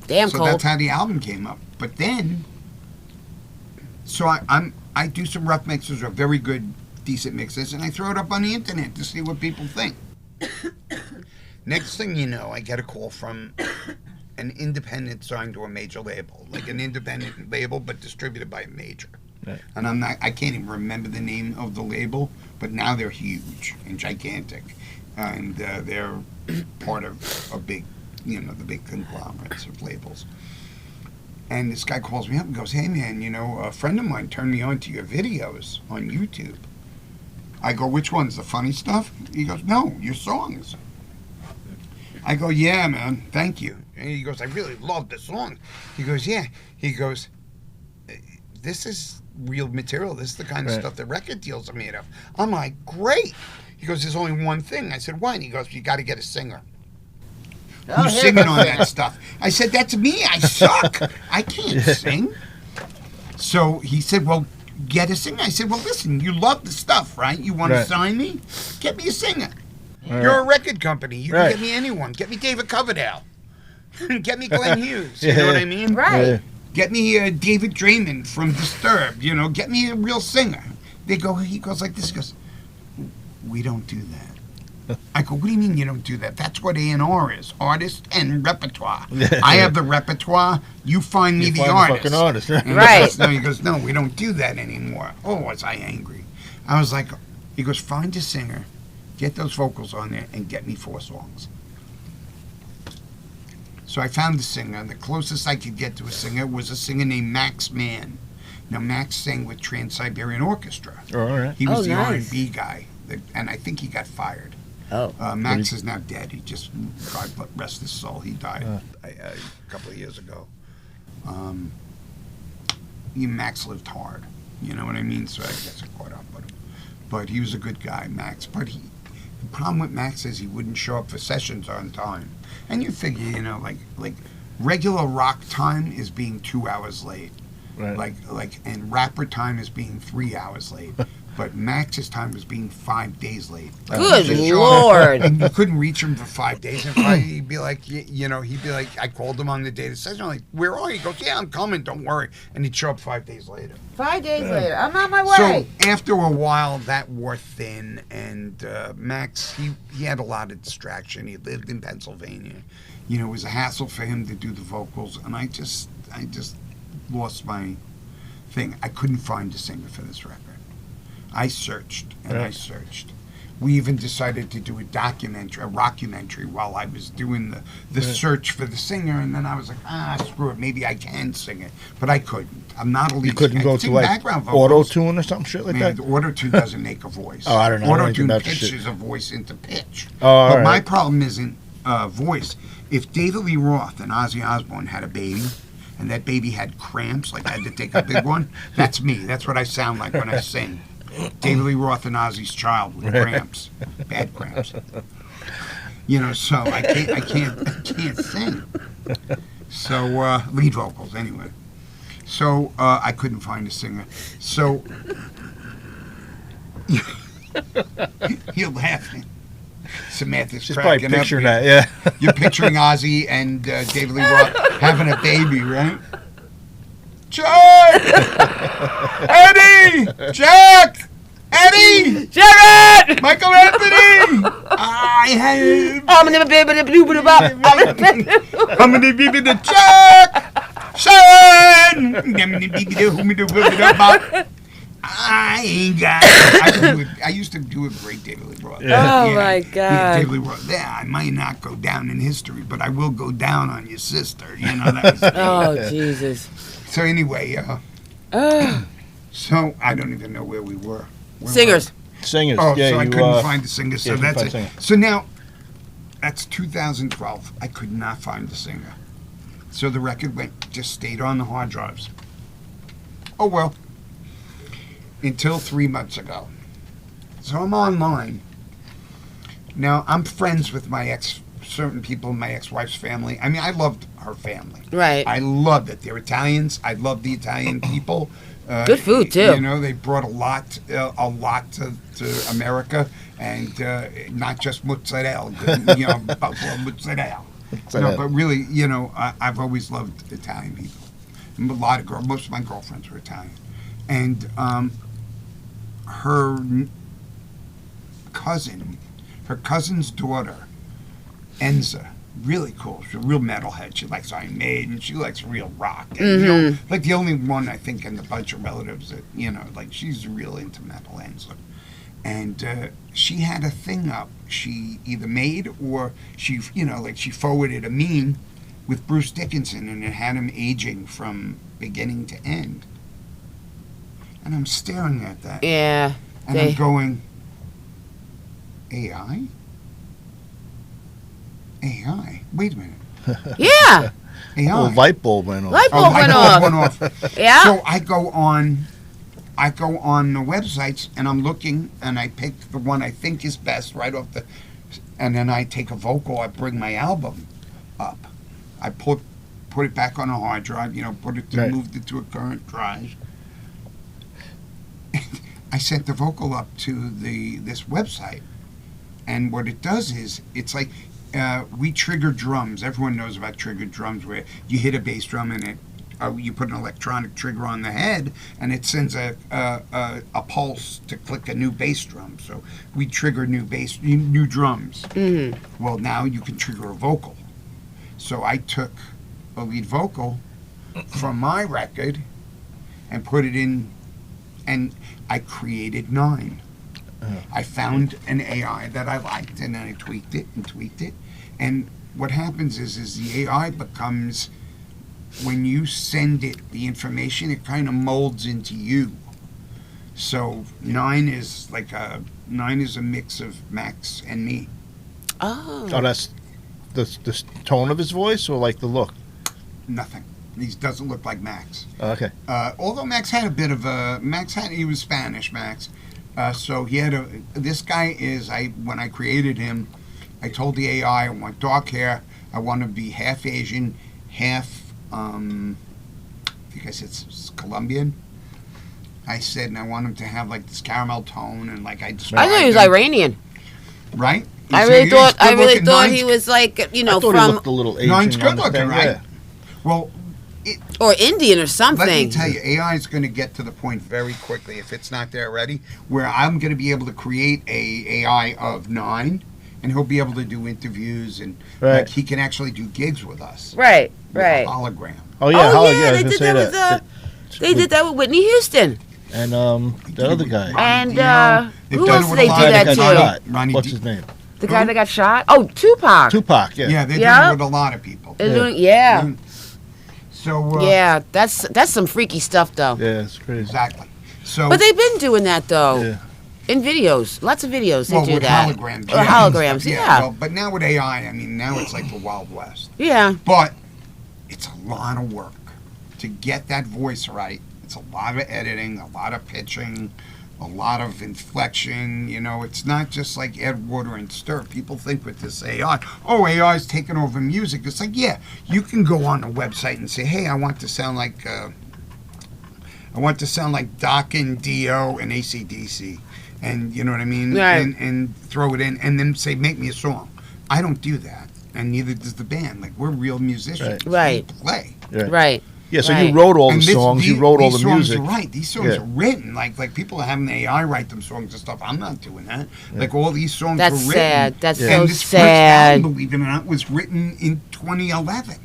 Damn so cold. That's how the album came up. But then, so I do some rough mixes or very good, decent mixes, and I throw it up on the internet to see what people think. Next thing you know, I get a call from an independent signed to a major label, like an independent label but distributed by a major. Right. And I can't even remember the name of the label, but now they're huge and gigantic, and they're part of a big, the big conglomerates of labels. And this guy calls me up and goes, hey man, a friend of mine turned me on to your videos on YouTube. I go, which ones, the funny stuff? He goes, no, your songs. I go, yeah man, thank you. And he goes, I really love the song. He goes, yeah. He goes, this is real material. This is the kind of stuff that record deals are made of. I'm like, great. He goes, there's only one thing. I said, why? And he goes, you got to get a singer. Who's singing on that stuff? I said, that's me. I suck. I can't sing. So he said, well, get a singer. I said, well, listen, you love the stuff, right? You want to sign me? Get me a singer. You're a record company. You can get me anyone. Get me David Coverdale. Get me Glenn Hughes. You know what I mean? Right. Yeah. Get me David Draymond from Disturbed. Get me a real singer. He goes like this. He goes, we don't do that. I go, what do you mean you don't do that? That's what A&R is, artist and repertoire. I have the repertoire. You find me the artist. Fucking artist. Right. He goes, no, we don't do that anymore. Oh, was I angry? I was like, he goes, find a singer, get those vocals on there, and get me 4 songs. So I found the singer, and the closest I could get to a singer was a singer named Max Mann. Now, Max sang with Trans-Siberian Orchestra. Oh, all right. He was the R&B guy, and I think he got fired. Oh. Max is now dead. He just, God rest his soul, he died a couple of years ago. Max lived hard, you know what I mean? So I guess I caught up with him. But he was a good guy, Max. But the problem with Max is he wouldn't show up for sessions on time. And you figure, like regular rock time is being 2 hours late. Right. Like, and rapper time is being 3 hours late. But Max's time was being 5 days late. Like, Good Lord. And you couldn't reach him for 5 days. And he'd be like, you know, he'd be like, I called him on the day of the session. I'm like, where are you? He goes, yeah, I'm coming. Don't worry. And he'd show up 5 days later. 5 days later. I'm on my way. So after a while, that wore thin. And Max, he had a lot of distraction. He lived in Pennsylvania. You know, it was a hassle for him to do the vocals. And I just lost my thing. I couldn't find a singer for this record. I searched and I searched. We even decided to do a rockumentary while I was doing the search for the singer, and then I was like, screw it, maybe I can sing it. But I couldn't. I'm not a lead. You couldn't go to like auto-tune or something shit like that? The auto-tune doesn't make a voice. Oh, I don't know. Auto-tune pitches a voice into pitch. Oh, but my problem isn't voice. If David Lee Roth and Ozzy Osbourne had a baby, and that baby had cramps, like I had to take a big one, that's me. That's what I sound like when I sing. David Lee Roth and Ozzy's child with cramps, bad cramps. You know, so I can't sing. So lead vocals anyway. So I couldn't find a singer. So you're laughing. Samantha's She's cracking probably picturing up. that, yeah. You're picturing Ozzy and David Lee Roth having a baby, right? Jack! Eddie! Jack! Eddie! Jared! Michael Anthony! I have... I'm gonna be able to blue with I'm gonna be the Jack! Sharon! I ain't got it. I used to do a great David Lee Roth. Yeah. Oh, my God. Yeah, David Lee Roth. Yeah, I might not go down in history, but I will go down on your sister. You know, that was... Oh, Jesus. So anyway, so I don't even know where we were. Singers. Singers. Oh, yeah, so I you, couldn't find the singer. So yeah, that's it. singer. So now, that's 2012. I could not find the singer. So the record just stayed on the hard drives. Oh well. Until 3 months ago. So I'm online. Now I'm friends with certain people in my ex-wife's family. I mean, I loved her family. Right. I loved it. They're Italians. I love the Italian people. Good food too. You know, they brought a lot to America, and not just mozzarella. You know, buffalo mozzarella. No, but really, you know, I've always loved Italian people. A lot of girls. Most of my girlfriends were Italian, and her cousin's daughter, Enza. Really cool. She's a real metalhead. She likes Iron Maiden. She likes real rock. And, you know, like the only one, I think, in the bunch of relatives that, you know, like she's real into metal. And she had a thing up she either made or she, you know, like she forwarded a meme with Bruce Dickinson, and it had him aging from beginning to end. And I'm staring at that. Yeah. And I'm going, AI? AI. Wait a minute. Yeah. AI. Oh, light bulb went off. Light bulb went off. Yeah. So I go on the websites and I'm looking and I pick the one I think is best right off and then I take a vocal. I bring my album up. I put it back on a hard drive. You know, moved it to a current drive. I sent the vocal up to this website, and what it does is it's like. We trigger drums. Everyone knows about triggered drums, where you hit a bass drum and you put an electronic trigger on the head, and it sends a pulse to click a new bass drum. So we trigger new drums. Mm-hmm. Well, now you can trigger a vocal. So I took a lead vocal from my record and put it in, and I created 9. I found an AI that I liked, and then I tweaked it. And what happens is the AI becomes, when you send it the information, it kind of molds into you. So 9 is a mix of Max and me. Oh. Oh, that's the tone of his voice, or like the look? Nothing. He doesn't look like Max. Oh, okay. Although Max had a bit of he was Spanish, Max. So he had this guy is, when I created him, I told the AI I want dark hair, I want to be half Asian, half, I think I said Colombian. I said, and I want him to have like this caramel tone, and like I just. I thought he was Iranian. Right. I really thought he was like, I thought from. He looked a little Asian. Nine's good looking, right? Yeah. Well. Or Indian or something. Let me tell you, AI is going to get to the point very quickly, if it's not there already, where I'm going to be able to create a AI of 9, and he'll be able to do interviews, and like he can actually do gigs with us. Right. With a hologram. Oh yeah, they did that with they did that with Whitney Houston. And the other guy. And who else did they do that to? What's his name? The guy that got shot? Oh, Tupac. Tupac, yeah. Yeah, they're doing it with a lot of people. So that's some freaky stuff, though. Yeah, it's crazy. Exactly. So, but they've been doing that though, in videos, lots of videos. They do with that. Holograms. Or holograms, Well, but now with AI, I mean, now it's like the Wild West. Yeah. But it's a lot of work to get that voice right. It's a lot of editing, a lot of pitching, a lot of inflection. You know, it's not just like add water and stir. People think with this AI, AI is taking over music. It's like, yeah, you can go on a website and say, hey, I want to sound like Doc and Dio and AC/DC, and you know what I mean, and throw it in, and then say, make me a song. I don't do that, and neither does the band. Like, we're real musicians. Right. We play. Right. Yeah, so you wrote all the songs, you wrote all the music. Right, these songs are written. Like people are having AI write them songs and stuff. I'm not doing that. Like all these songs were written. Sad. That's so and this sad. First album, believe it or not, was written in 2011.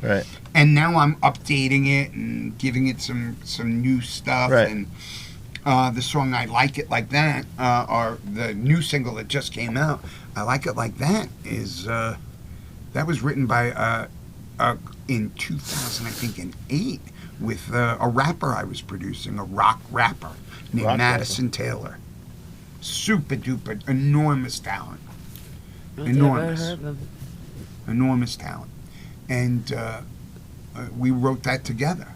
Right. And now I'm updating it and giving it some new stuff. Right. And the song I Like It Like That, or the new single that just came out, I Like It Like That, is that was written by in 2008 with a rapper I was producing, a rock rapper named Madison Taylor. Super duper, enormous talent. Enormous talent. And we wrote that together.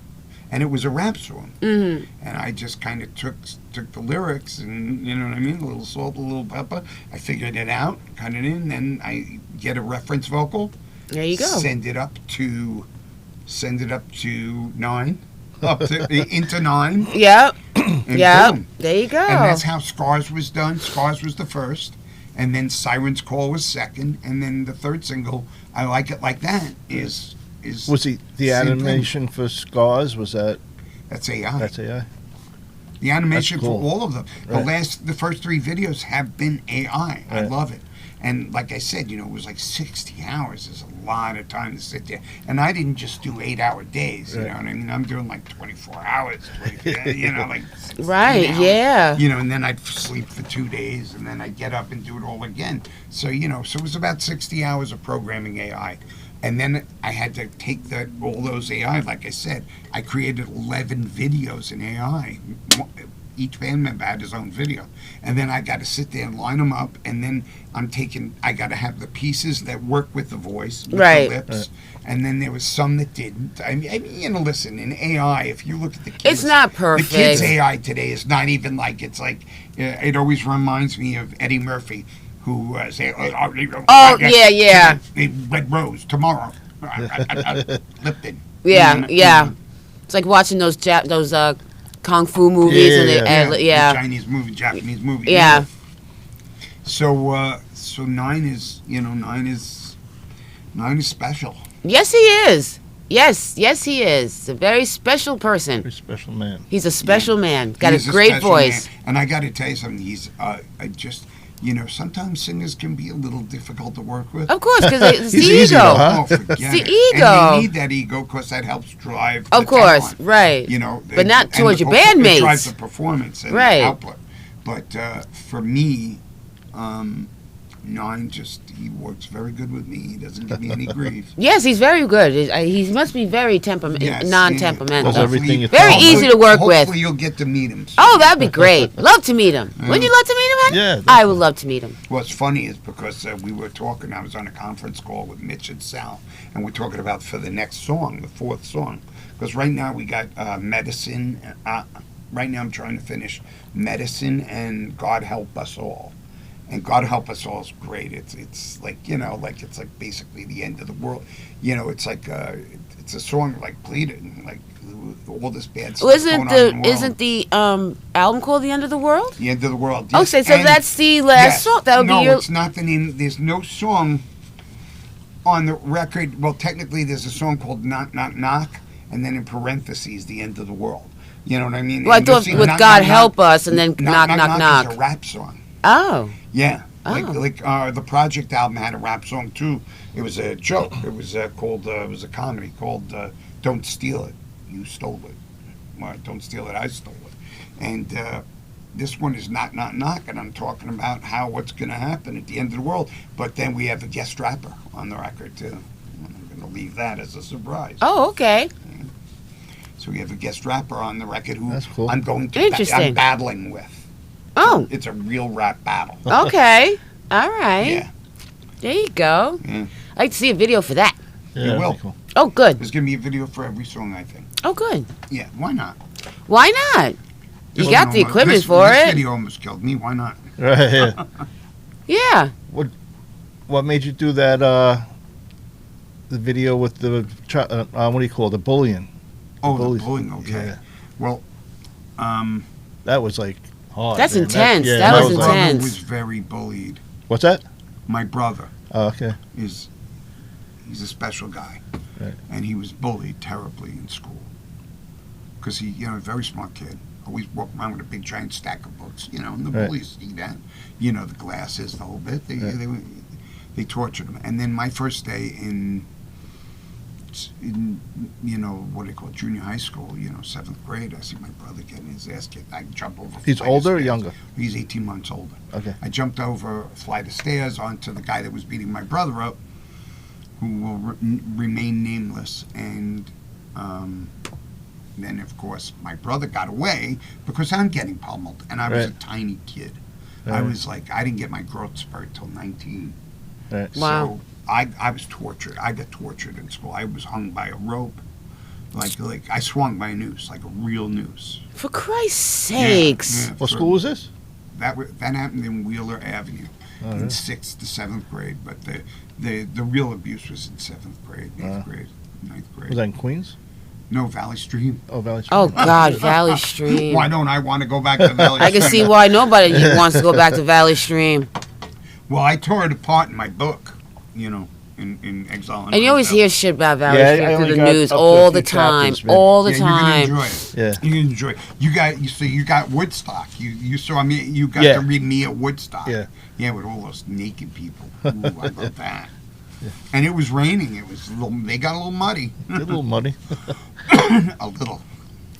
And it was a rap song. Mm-hmm. And I just kind of took the lyrics and, you know what I mean, a little salt, a little pepper. I figured it out, cut it in, then I get a reference vocal. There you go. Send it up to 9, into 9. Yep. Yep. There you go. And that's how Scars was done. Scars was the first, and then Siren's Call was second, and then the third single, I Like It Like That, is. Was the animation for Scars? Was that? That's AI. That's AI. The animation cool. for all of them. The first 3 videos have been AI. I love it. And like I said, it was like 60 hours is a lot of time to sit there. And I didn't just do 8-hour days, you know what I mean? I'm doing like 24 hours, like 16 hours. And then I'd sleep for 2 days, and then I'd get up and do it all again. So, so it was about 60 hours of programming AI. And then I had to take all those AI, like I said, I created 11 videos in AI. Each band member had his own video. And then I got to sit there and line them up, and then I got to have the pieces that work with the voice, with the lips, and then there was some that didn't. I mean, listen, in AI, if you look at the kids... It's not perfect. The kids' AI today is not even like, it's like, it always reminds me of Eddie Murphy, who say, Red Rose, tomorrow. Lipton. Yeah. It's like watching those kung fu movies Chinese movie, Japanese movie. Yeah. So 9 is 9 is special. Yes, he is. Yes, he is. A very special person. Very special man. He's a special man. Got a great voice. Man. And I got to tell you something. He's sometimes singers can be a little difficult to work with. Of course, because it's the ego. Easy, forget it's the it. ego. And you need that ego because that helps drive the talent, right. But not towards your bandmates. It drives the performance and the output. But for me, 9 he works very good with me. He doesn't give me any grief. Yes, he's very good. He must be very non-temperamental. Does everything very easy to work with. Hopefully you'll get to meet him soon. Oh, that'd be great. Love to meet him. Would you love to meet him, honey? Yeah. I would love to meet him. What's funny is because we were talking, I was on a conference call with Mitch and Sal, and we're talking about for the next song, the 4th song. Because right now we got Medicine. Right now I'm trying to finish Medicine and God Help Us All. And God Help Us All is great. It's like, like it's like basically the end of the world. It's like it's a song like pleading, like all this bad stuff going on in the world. Isn't the album called The End of the World? The End of the World. Yes. Okay, so that's the last song. That would be No, it's not the name. There's no song on the record. Well, technically, there's a song called Knock Knock Knock, and then in parentheses, The End of the World. You know what I mean? Well, I thought with knock, God knock, Help Us, and then Knock Knock Knock. Is a rap song. Oh. Yeah. Oh. Like the Project album had a rap song too. It was a joke. It was called. It was a comedy called "Don't Steal It, You Stole It." Well, don't steal it, I stole it. And this one is Knock Knock Knock, and I'm talking about what's going to happen at the end of the world. But then we have a guest rapper on the record too. I'm going to leave that as a surprise. Oh, okay. So we have a guest rapper on the record who That's cool. I'm going to Interesting. I'm battling with. Oh. It's a real rap battle. Okay. All right. Yeah. There you go. Yeah. I'd like to see a video for that. Yeah, You will. that'd be cool. Oh, good. There's going to be a video for every song, I think. Oh, good. Yeah, why not? Why not? You got the equipment for this it. video almost killed me. Why not? Right, yeah. Yeah. What made you do that, the video with the, what do you call it, the bullying? Oh, bullies. the bullying, okay. Yeah. Well, That was like hard. That's man. intense. Yeah, That my was brother intense. was very bullied. What's that? My brother Oh, okay. he's a special guy. Right. And he was bullied terribly in school. Because he, a very smart kid. Always walked around with a big giant stack of books, and the Right. bullies see that. The glasses, the whole bit. Right. They tortured him. And then my first day in what do you call it, junior high school, 7th grade, I see my brother getting his ass kicked. I jump over. He's older or younger? He's 18 months older. Okay. I jumped over a flight of stairs onto the guy that was beating my brother up, who will remain nameless. And then, of course, my brother got away because I'm getting pummeled. And I was a Right. tiny kid. Right. I was like, I didn't get my growth spurt till 19. Right. Wow. So I was tortured. I got tortured in school. I was hung by a rope. Like I swung by a noose, like a real noose. For Christ's sakes. Yeah, What school was this? That happened in Wheeler Avenue Oh, in really? 6th to 7th grade. But the real abuse was in 7th grade, 8th grade, 9th grade. Was that in Queens? No, Valley Stream. Oh, Valley Stream. Oh, God, Valley Stream. Why don't I want to go back to Valley I Stream? can see why nobody wants to go back to Valley Stream. Well, I tore it apart in my book, in Exile. And you always hear shit about Valley Yeah, I Stream only through the got news up to a all few the time. chapters, man. All the Yeah, time. you're gonna enjoy it. Yeah. You can enjoy it. You got Woodstock. You saw me. You got Yeah. to read me at Woodstock. Yeah. Yeah, with all those naked people. Ooh, I love that. And it was raining. It was they got a little muddy. Get a little money. A little.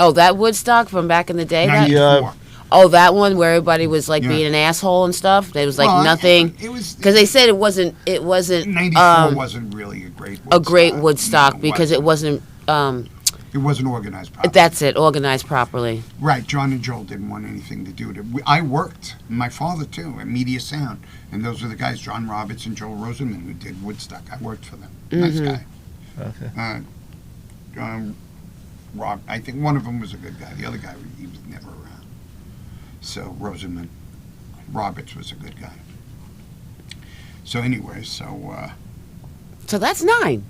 Oh, that Woodstock from back in the day? That, 94. oh, that one where everybody was like Yeah. being an asshole and stuff? There was like Well, nothing. It was Because they said it wasn't 94 wasn't really a great Woodstock, Woodstock because it wasn't, It wasn't organized properly. that's it, organized properly. Right, John and Joel didn't want anything to do with it. I worked, my father too, at Media Sound, and those were the guys, John Roberts and Joel Rosenman, who did Woodstock. I worked for them. Nice guy. Okay. Rob, I think one of them was a good guy. The other guy, he was never around. So Rosenman, Roberts was a good guy. So anyway, So that's 9.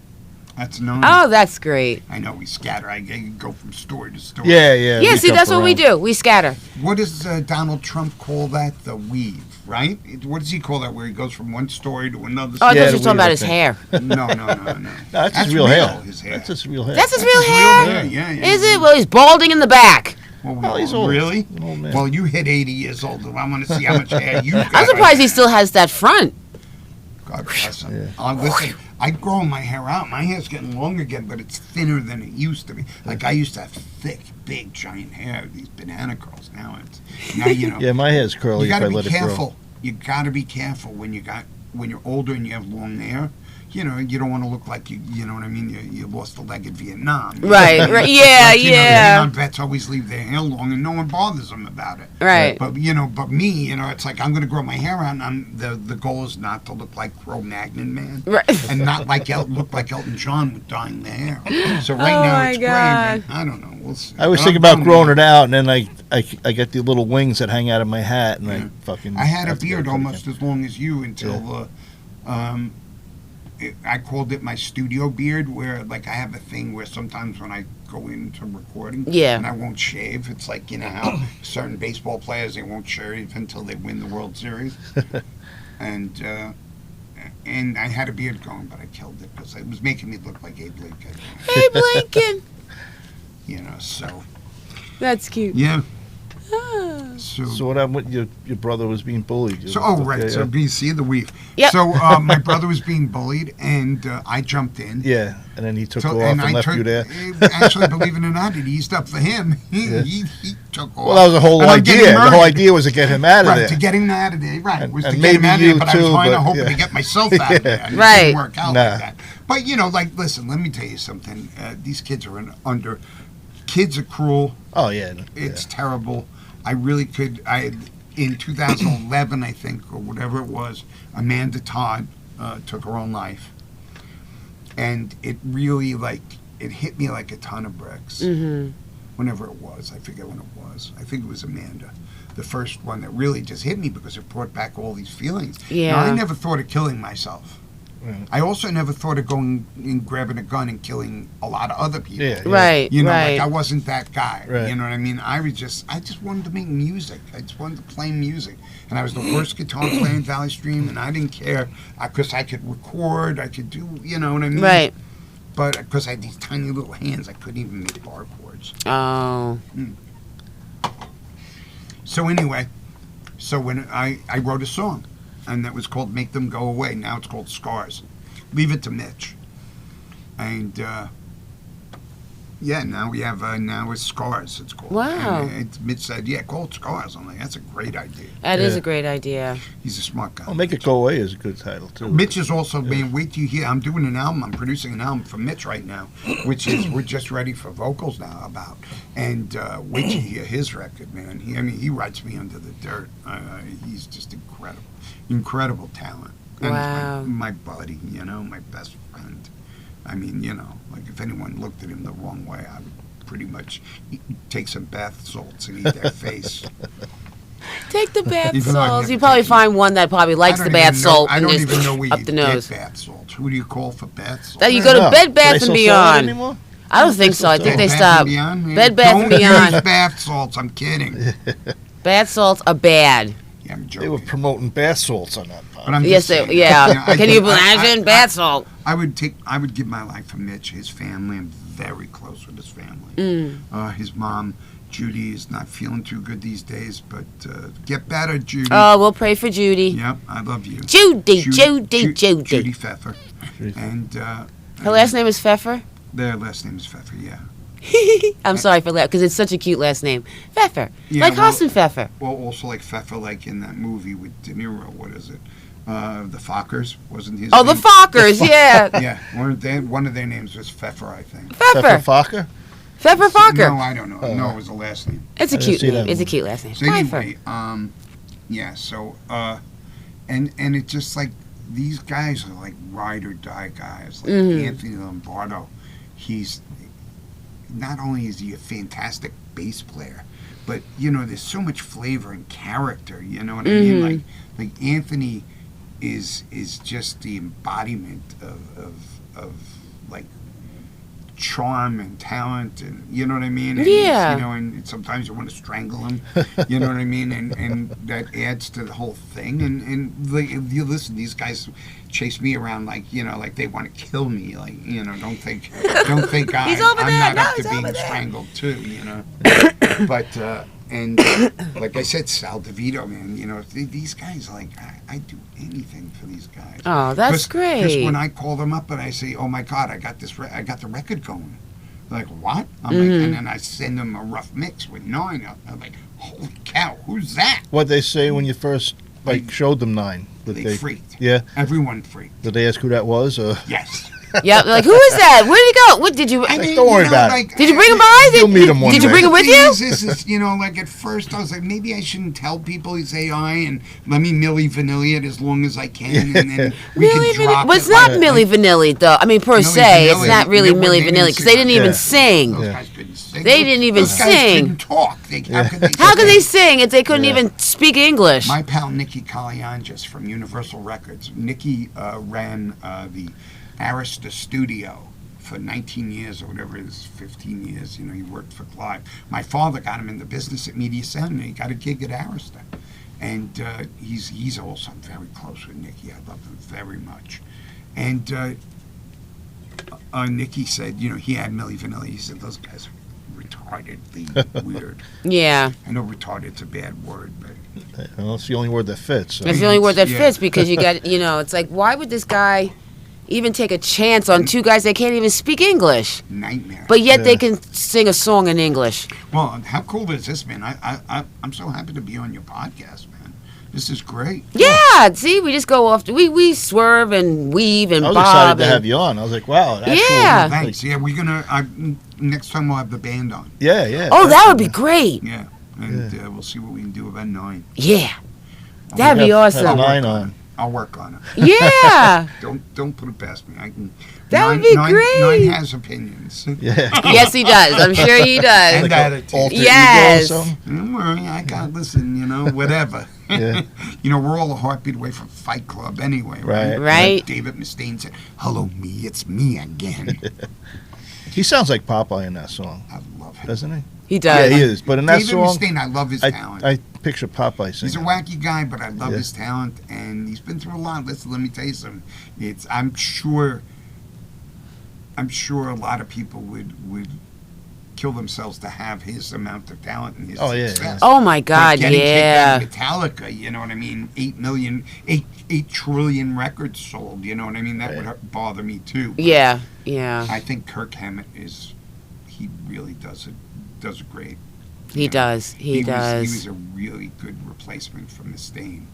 that's known. Oh, that's great. I know we scatter. I go from story to story. Yeah, yeah. Yeah, we see, jump that's what we around. do. We scatter. What does Donald Trump call that? The weave, right? What does he call that? Where he goes from one story to another? Oh, I story? Yeah, thought you were talking the about weave, his I hair. No. No, that's his real hair. His hair. That's his real hair. That's his That's real his hair? real hair, yeah. Is it? Well, he's balding in the back. Oh, he's old. Really? He's an old man. Well, you hit 80 years old. I want to see how much hair you got. I'm surprised he still has that front. God bless him. Yeah. Listen, I grow my hair out. My hair's getting long again, but it's thinner than it used to be. Like I used to have thick, big, giant hair. These banana curls. Now you know. Yeah, my hair's curly You if got I to be let it grow. careful. You got to be careful when you're older and you have long hair. you know, you don't want to look like you know what I mean. You lost a leg in Vietnam. Right. Right. Yeah. Like, yeah. Vietnam vets always leave their hair long, and no one bothers them about it. Right. But but me, you know, it's like I'm going to grow my hair out. And the goal is not to look like Cro-Magnon man, Right. and not like look like Elton John with dyeing their hair. So right Oh now my it's God. gray. I don't know. We'll see. I was But thinking I'm about done growing with it out, and then I get the little wings that hang out of my hat, and I fucking. I had a have to get beard it almost again. as long as you until I called it my studio beard, where like I have a thing where sometimes when I go into recording and I won't shave, it's like, you know how certain baseball players, they won't shave until they win the World Series. And I had a beard going, but I killed it because it was making me look like Abe Lincoln. Abe Lincoln. You know, so. That's cute. Yeah. Ah. So what happened with your brother was being bullied? So, right. So, BC, the weave. Yep. So, my brother was being bullied, and I jumped in. Yeah, and then he took off and left you there. Actually, believe it or not, it eased up for him. He took off. Well, that was the whole idea. The whole idea was to get him out of there. To get him out of there, right. And, was and to get him out of there, but I was too, hoping to get myself out of there. And it Right. didn't work out like that. But, you know, like, listen, let me tell you something. These kids are under... Kids are cruel. Oh, yeah. It's terrible. I really could... In 2011, I think, or whatever it was, Amanda Todd took her own life. And it really, like, it hit me like a ton of bricks. Mm-hmm. Whenever it was. I forget when it was. I think it was Amanda. The first one that really just hit me because it brought back all these feelings. Yeah. Now, I never thought of killing myself. Right. I also never thought of going and grabbing a gun and killing a lot of other people. Yeah. Right. You know, right. like I wasn't that guy. Right. You know what I mean? I just wanted to make music. I just wanted to play music. And I was the worst guitar player in Valley Stream, and I didn't care because I could record, I could do, you know what I mean? Right. But because I had these tiny little hands, I couldn't even make bar chords. Oh. So anyway, when I wrote a song, and that was called Make Them Go Away. Now it's called Scars. Leave it to Mitch. And, now we have, now it's Scars, it's called. Wow. And Mitch said, yeah, call it Scars. I'm like, that's a great idea. That is a great idea. He's a smart guy. Well, Make It Go Away is a good title, too. Mitch is also, man, wait till you hear, I'm doing an album, I'm producing an album for Mitch right now, which is, we're just ready for vocals now about. And wait till you hear his record, man. He writes me under the dirt. He's just incredible talent. And Wow. he's my buddy, you know, my best friend. I mean, you know, like if anyone looked at him the wrong way, I would pretty much take some bath salts and eat their face. Take the bath Even though I've salts. never You probably taken- find one that probably likes the bath salt I and don't just even know where up you the get nose. bath salts. Who do you call for bath salts? That you go to Bed Bath Do and they still sell it Beyond. anymore? I don't think so. I think they Bed Bath stopped. and Beyond? Bed Bath and Don't Beyond. use bath salts. I'm kidding. Bath salts are bad. Yeah, I'm They were joking. promoting bath salts on that podcast. But I'm Yes, just saying, yeah. I Can do- you imagine bath salt? I would give my life for Mitch, his family. I'm very close with his family. His mom, Judy, is not feeling too good these days, but get better, Judy. Oh, we'll pray for Judy. Yep, I love you. Judy. Judy Pfeffer. And Her last name is Pfeffer? their last name is Pfeffer, yeah. I'm sorry for that, because it's such a cute last name. Pfeffer. Yeah, Like Hassan Pfeffer. Well, also like Pfeffer, like in that movie with De Niro, what is it? The Fockers, wasn't his Oh, name? the Fockers, yeah. Yeah, one of their names was Pfeffer, I think. Pfeffer. Fokker? Pfeffer Focker. No, I don't know. No, it was the last name. It's a I didn't cute see name. that It's a movie. cute last name. So Pfeffer. anyway, yeah, so, and it's just like, these guys are like ride or die guys. Like Anthony Lombardo, he's, not only is he a fantastic bass player, but, you know, there's so much flavor and character, you know what I mean? Like Anthony is just the embodiment of like, charm and talent, and you know what I mean? And Yeah. you know, and sometimes you want to strangle him, you know what I mean? And that adds to the whole thing. And like, you listen, these guys chase me around like, you know, like they want to kill me. Like, you know, don't think He's over I'm there. not No, up to he's over being there. strangled too, you know. But and like I said, Sal DeVito, man, you know, these guys, like I do anything for these guys. Oh, that's great. Because when I call them up and I say, "Oh my God, I got this, I got the record going," they're like, "What?" I'm like, and then I send them a rough mix with 9. I'm like, "Holy cow, who's that?" What they say when you first like showed them 9. They freaked. Yeah. Everyone freaked. Did they ask who that was? Yes. Yeah, like, who is that? Where did he go? What did you? I mean, don't worry about it. Did you bring him by? You'll meet him one Did you day. bring him with you? Is, like at first I was like, maybe I shouldn't tell people he's AI and let me Milli Vanilli it as long as I can, and then we can drop Well, it's it. not Milli Vanilli though. I mean, per se, it's not really Milli Vanilli because they didn't even sing. Those guys couldn't sing. They didn't even Those guys sing. couldn't talk. How could they sing if they couldn't even speak English? My pal Nicky Kalianjis from Universal Records. Nicky ran the Arista studio for 19 years or whatever it is, 15 years. He worked for Clive. My father got him in the business at Media Sound, and he got a gig at Arista. And he's also very close with Nicky. I love him very much. And Nicky said, he had Milli Vanilli. He said, those guys are retardedly weird. Yeah. I know retarded's a bad word, but... Well, it's the only word that fits. So. It's the only word that fits because you got, it's like, why would this guy even take a chance on 2 guys that can't even speak English? Nightmare. But yet they can sing a song in English. Well, how cool is this, man? I'm so happy to be on your podcast, man. This is great. Yeah, see, we just go off. We swerve and weave and bob. I was excited to have you on. I was like, wow. Yeah. Thanks. Yeah, we're gonna. Next time we'll have the band on. Yeah, yeah. Oh, that would be great. Yeah, and we'll see what we can do about 9. Yeah, that'd be awesome. Have 9 on. I'll work on it. Yeah. Don't put it past me. I can. That would be great. 9 has opinions. Yeah. Yes, he does. I'm sure he does. And attitude. Yes. Don't worry, I got listen. Whatever. Yeah. We're all a heartbeat away from Fight Club anyway, right? Right. Like David Mustaine said, "Hello, me. It's me again." He sounds like Popeye in that song. I love him. Doesn't he? He does. Yeah, he is. But in that David song, Mustaine, I love his talent. I picture Popeye singing. He's a wacky guy, but I love his talent, and he's been through a lot. Listen, let me tell you something. I'm sure a lot of people would kill themselves to have his amount of talent and his success. Yeah. Oh my God, Like yeah. Metallica, you know what I mean? 8 trillion records sold, you know what I mean? That would bother me too. Yeah. I think Kirk Hammett he really does it great. He does. He does. He was a really good replacement for Mustaine.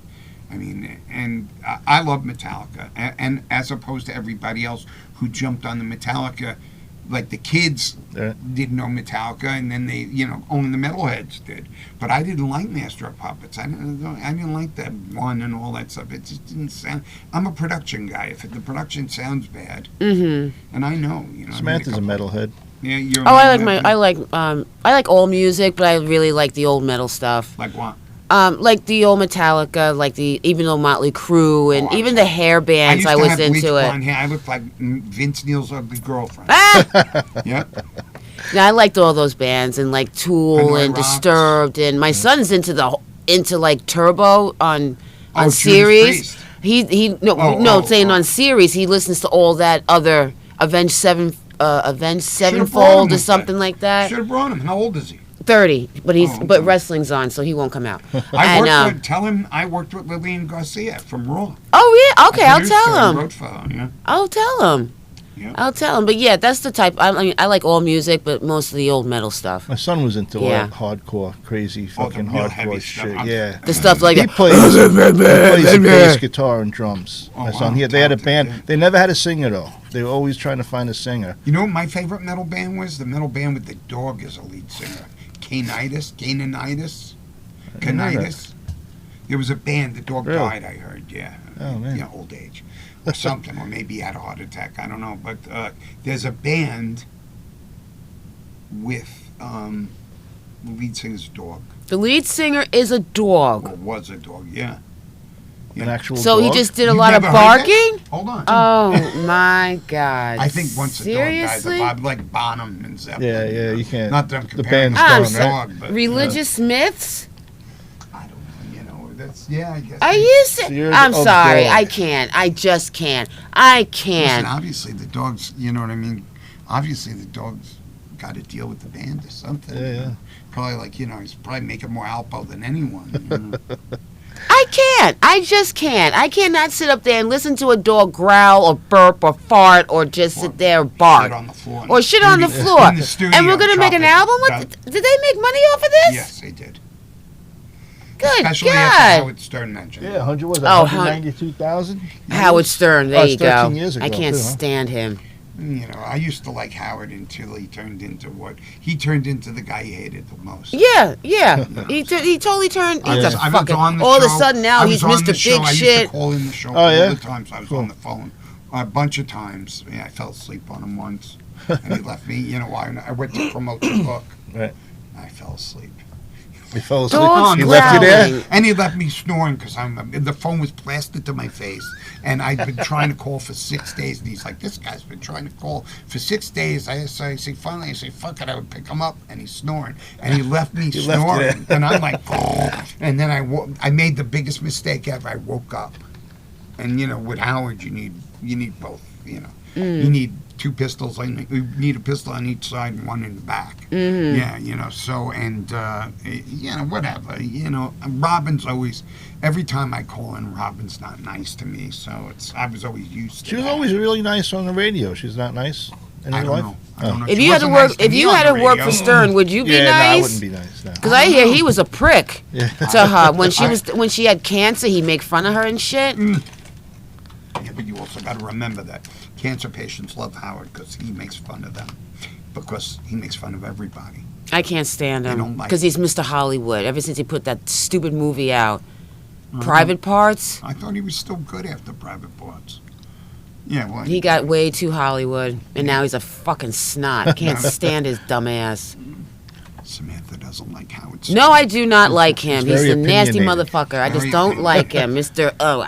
I mean, and I love Metallica, and as opposed to everybody else who jumped on the Metallica, like the kids didn't know Metallica, and then they, only the metalheads did. But I didn't like Master of Puppets. I didn't like that one and all that stuff. It just didn't sound. I'm a production guy. If the production sounds bad, and I know, Samantha's a metalhead. Yeah, you're. Oh, I like all music, but I really like the old metal stuff. Like what? Like the old Metallica, like even old Motley Crue, and even the hair bands. I was into it. Hair. I looked like Vince Neil's ugly girlfriend. Yeah. Yeah, I liked all those bands and like Tool and Disturbed, and my son's into like Turbo on series. On series. He listens to all that other Avenged Sevenfold or something like that. Should have brought him. How old is he? 30, but wrestling's on, so he won't come out. Tell him I worked with Lillian Garcia from Raw. Oh yeah, okay, I'll tell him. Wrote for her, yeah. I'll tell him. Yeah. I'll tell him. But yeah, that's the type. I mean, I like all music, but most of the old metal stuff. My son was into all that hardcore, crazy, fucking hardcore shit. Yeah, the stuff like he plays the bass guitar and drums. My son, they had a band. They never had a singer though. They were always trying to find a singer. You know what my favorite metal band was? The metal band with the dog as a lead singer. Canitis. There was a band. The dog died. I heard. Yeah. Oh man. Yeah, old age. Or something, or maybe he had a heart attack. I don't know. But there's a band with the lead singer's dog. The lead singer is a dog. Or was a dog, yeah. An actual dog? So he just did a lot of barking? Hold on. Oh, my God. I think once the dog died, like Bonham and Zeppelin. Yeah, you can't. Not them the comparing band's the dog, but... Religious myths? I don't know, that's... Yeah, I guess... Are you serious? I'm sorry. I can't. I just can't. I can't. Listen, obviously, the dogs... You know what I mean? Obviously, the dogs got to deal with the band or something. Yeah. Probably like, he's probably making more Alpo than anyone. I can't. I just can't. I cannot sit up there and listen to a dog growl or burp or fart or just sit there and bark. Shit on the floor. Or shit on the floor. In the studio, and we're going to make an album? Did they make money off of this? Yes, they did. Good Especially God. after Howard Stern mentioned it. Yeah, 100 was Oh, 192,000. Howard Stern, there Oh, you it's go. 13 years ago, I can't too, huh? stand him. You know, I used to like Howard until he turned into what? He turned into the guy he hated the most. Yeah. He totally turned. He's a I was fucking. on the All of a show. sudden now I he's was on Mr. the Big show. I used Shit. to call in the show Oh, all yeah? the time, so I was on the phone a bunch of times. Yeah, I fell asleep on him once, and he left me. You know why? I went to promote the book. Right. I fell asleep. He fell asleep. Dogs He left you there? growling. And he left me snoring because the phone was blasted to my face. And I'd been trying to call for 6 days. And he's like, this guy's been trying to call for 6 days. I say, finally, I say, fuck it. I would pick him up. And he's snoring. And he left me He left you snoring. And I'm like, and then I made the biggest mistake ever. I woke up. And, you know, with Howard, you need both, you know. You need 2 pistols. You need a pistol on each side and one in the back. Yeah, you know, so, and, you know, whatever. You know, Robin's always, every time I call in, Robin's not nice to me. So I was always used to She was that. always really nice on the radio. She's not nice in I your don't life? know. I don't know. If She you had to wasn't work, nice to if me you on had the to work radio. for Stern, would you be Yeah, no, I nice? wouldn't be nice. No. Because I hear he was a prick Yeah. to her when she had cancer. He'd make fun of her and shit. Yeah, but you also got to remember that cancer patients love Howard because he makes fun of them. Because he makes fun of everybody. I can't stand They him don't like because he's Mr. Hollywood. Ever since he put that stupid movie out, Private Parts, I thought he was still good after Private Parts. Yeah, well, he got way too Hollywood, and now he's a fucking snot. I can't stand his dumb ass. Samantha doesn't like Howard. No, I do not like him. He's very a nasty opinionated. motherfucker. I just Very don't like him, Mister. Oh,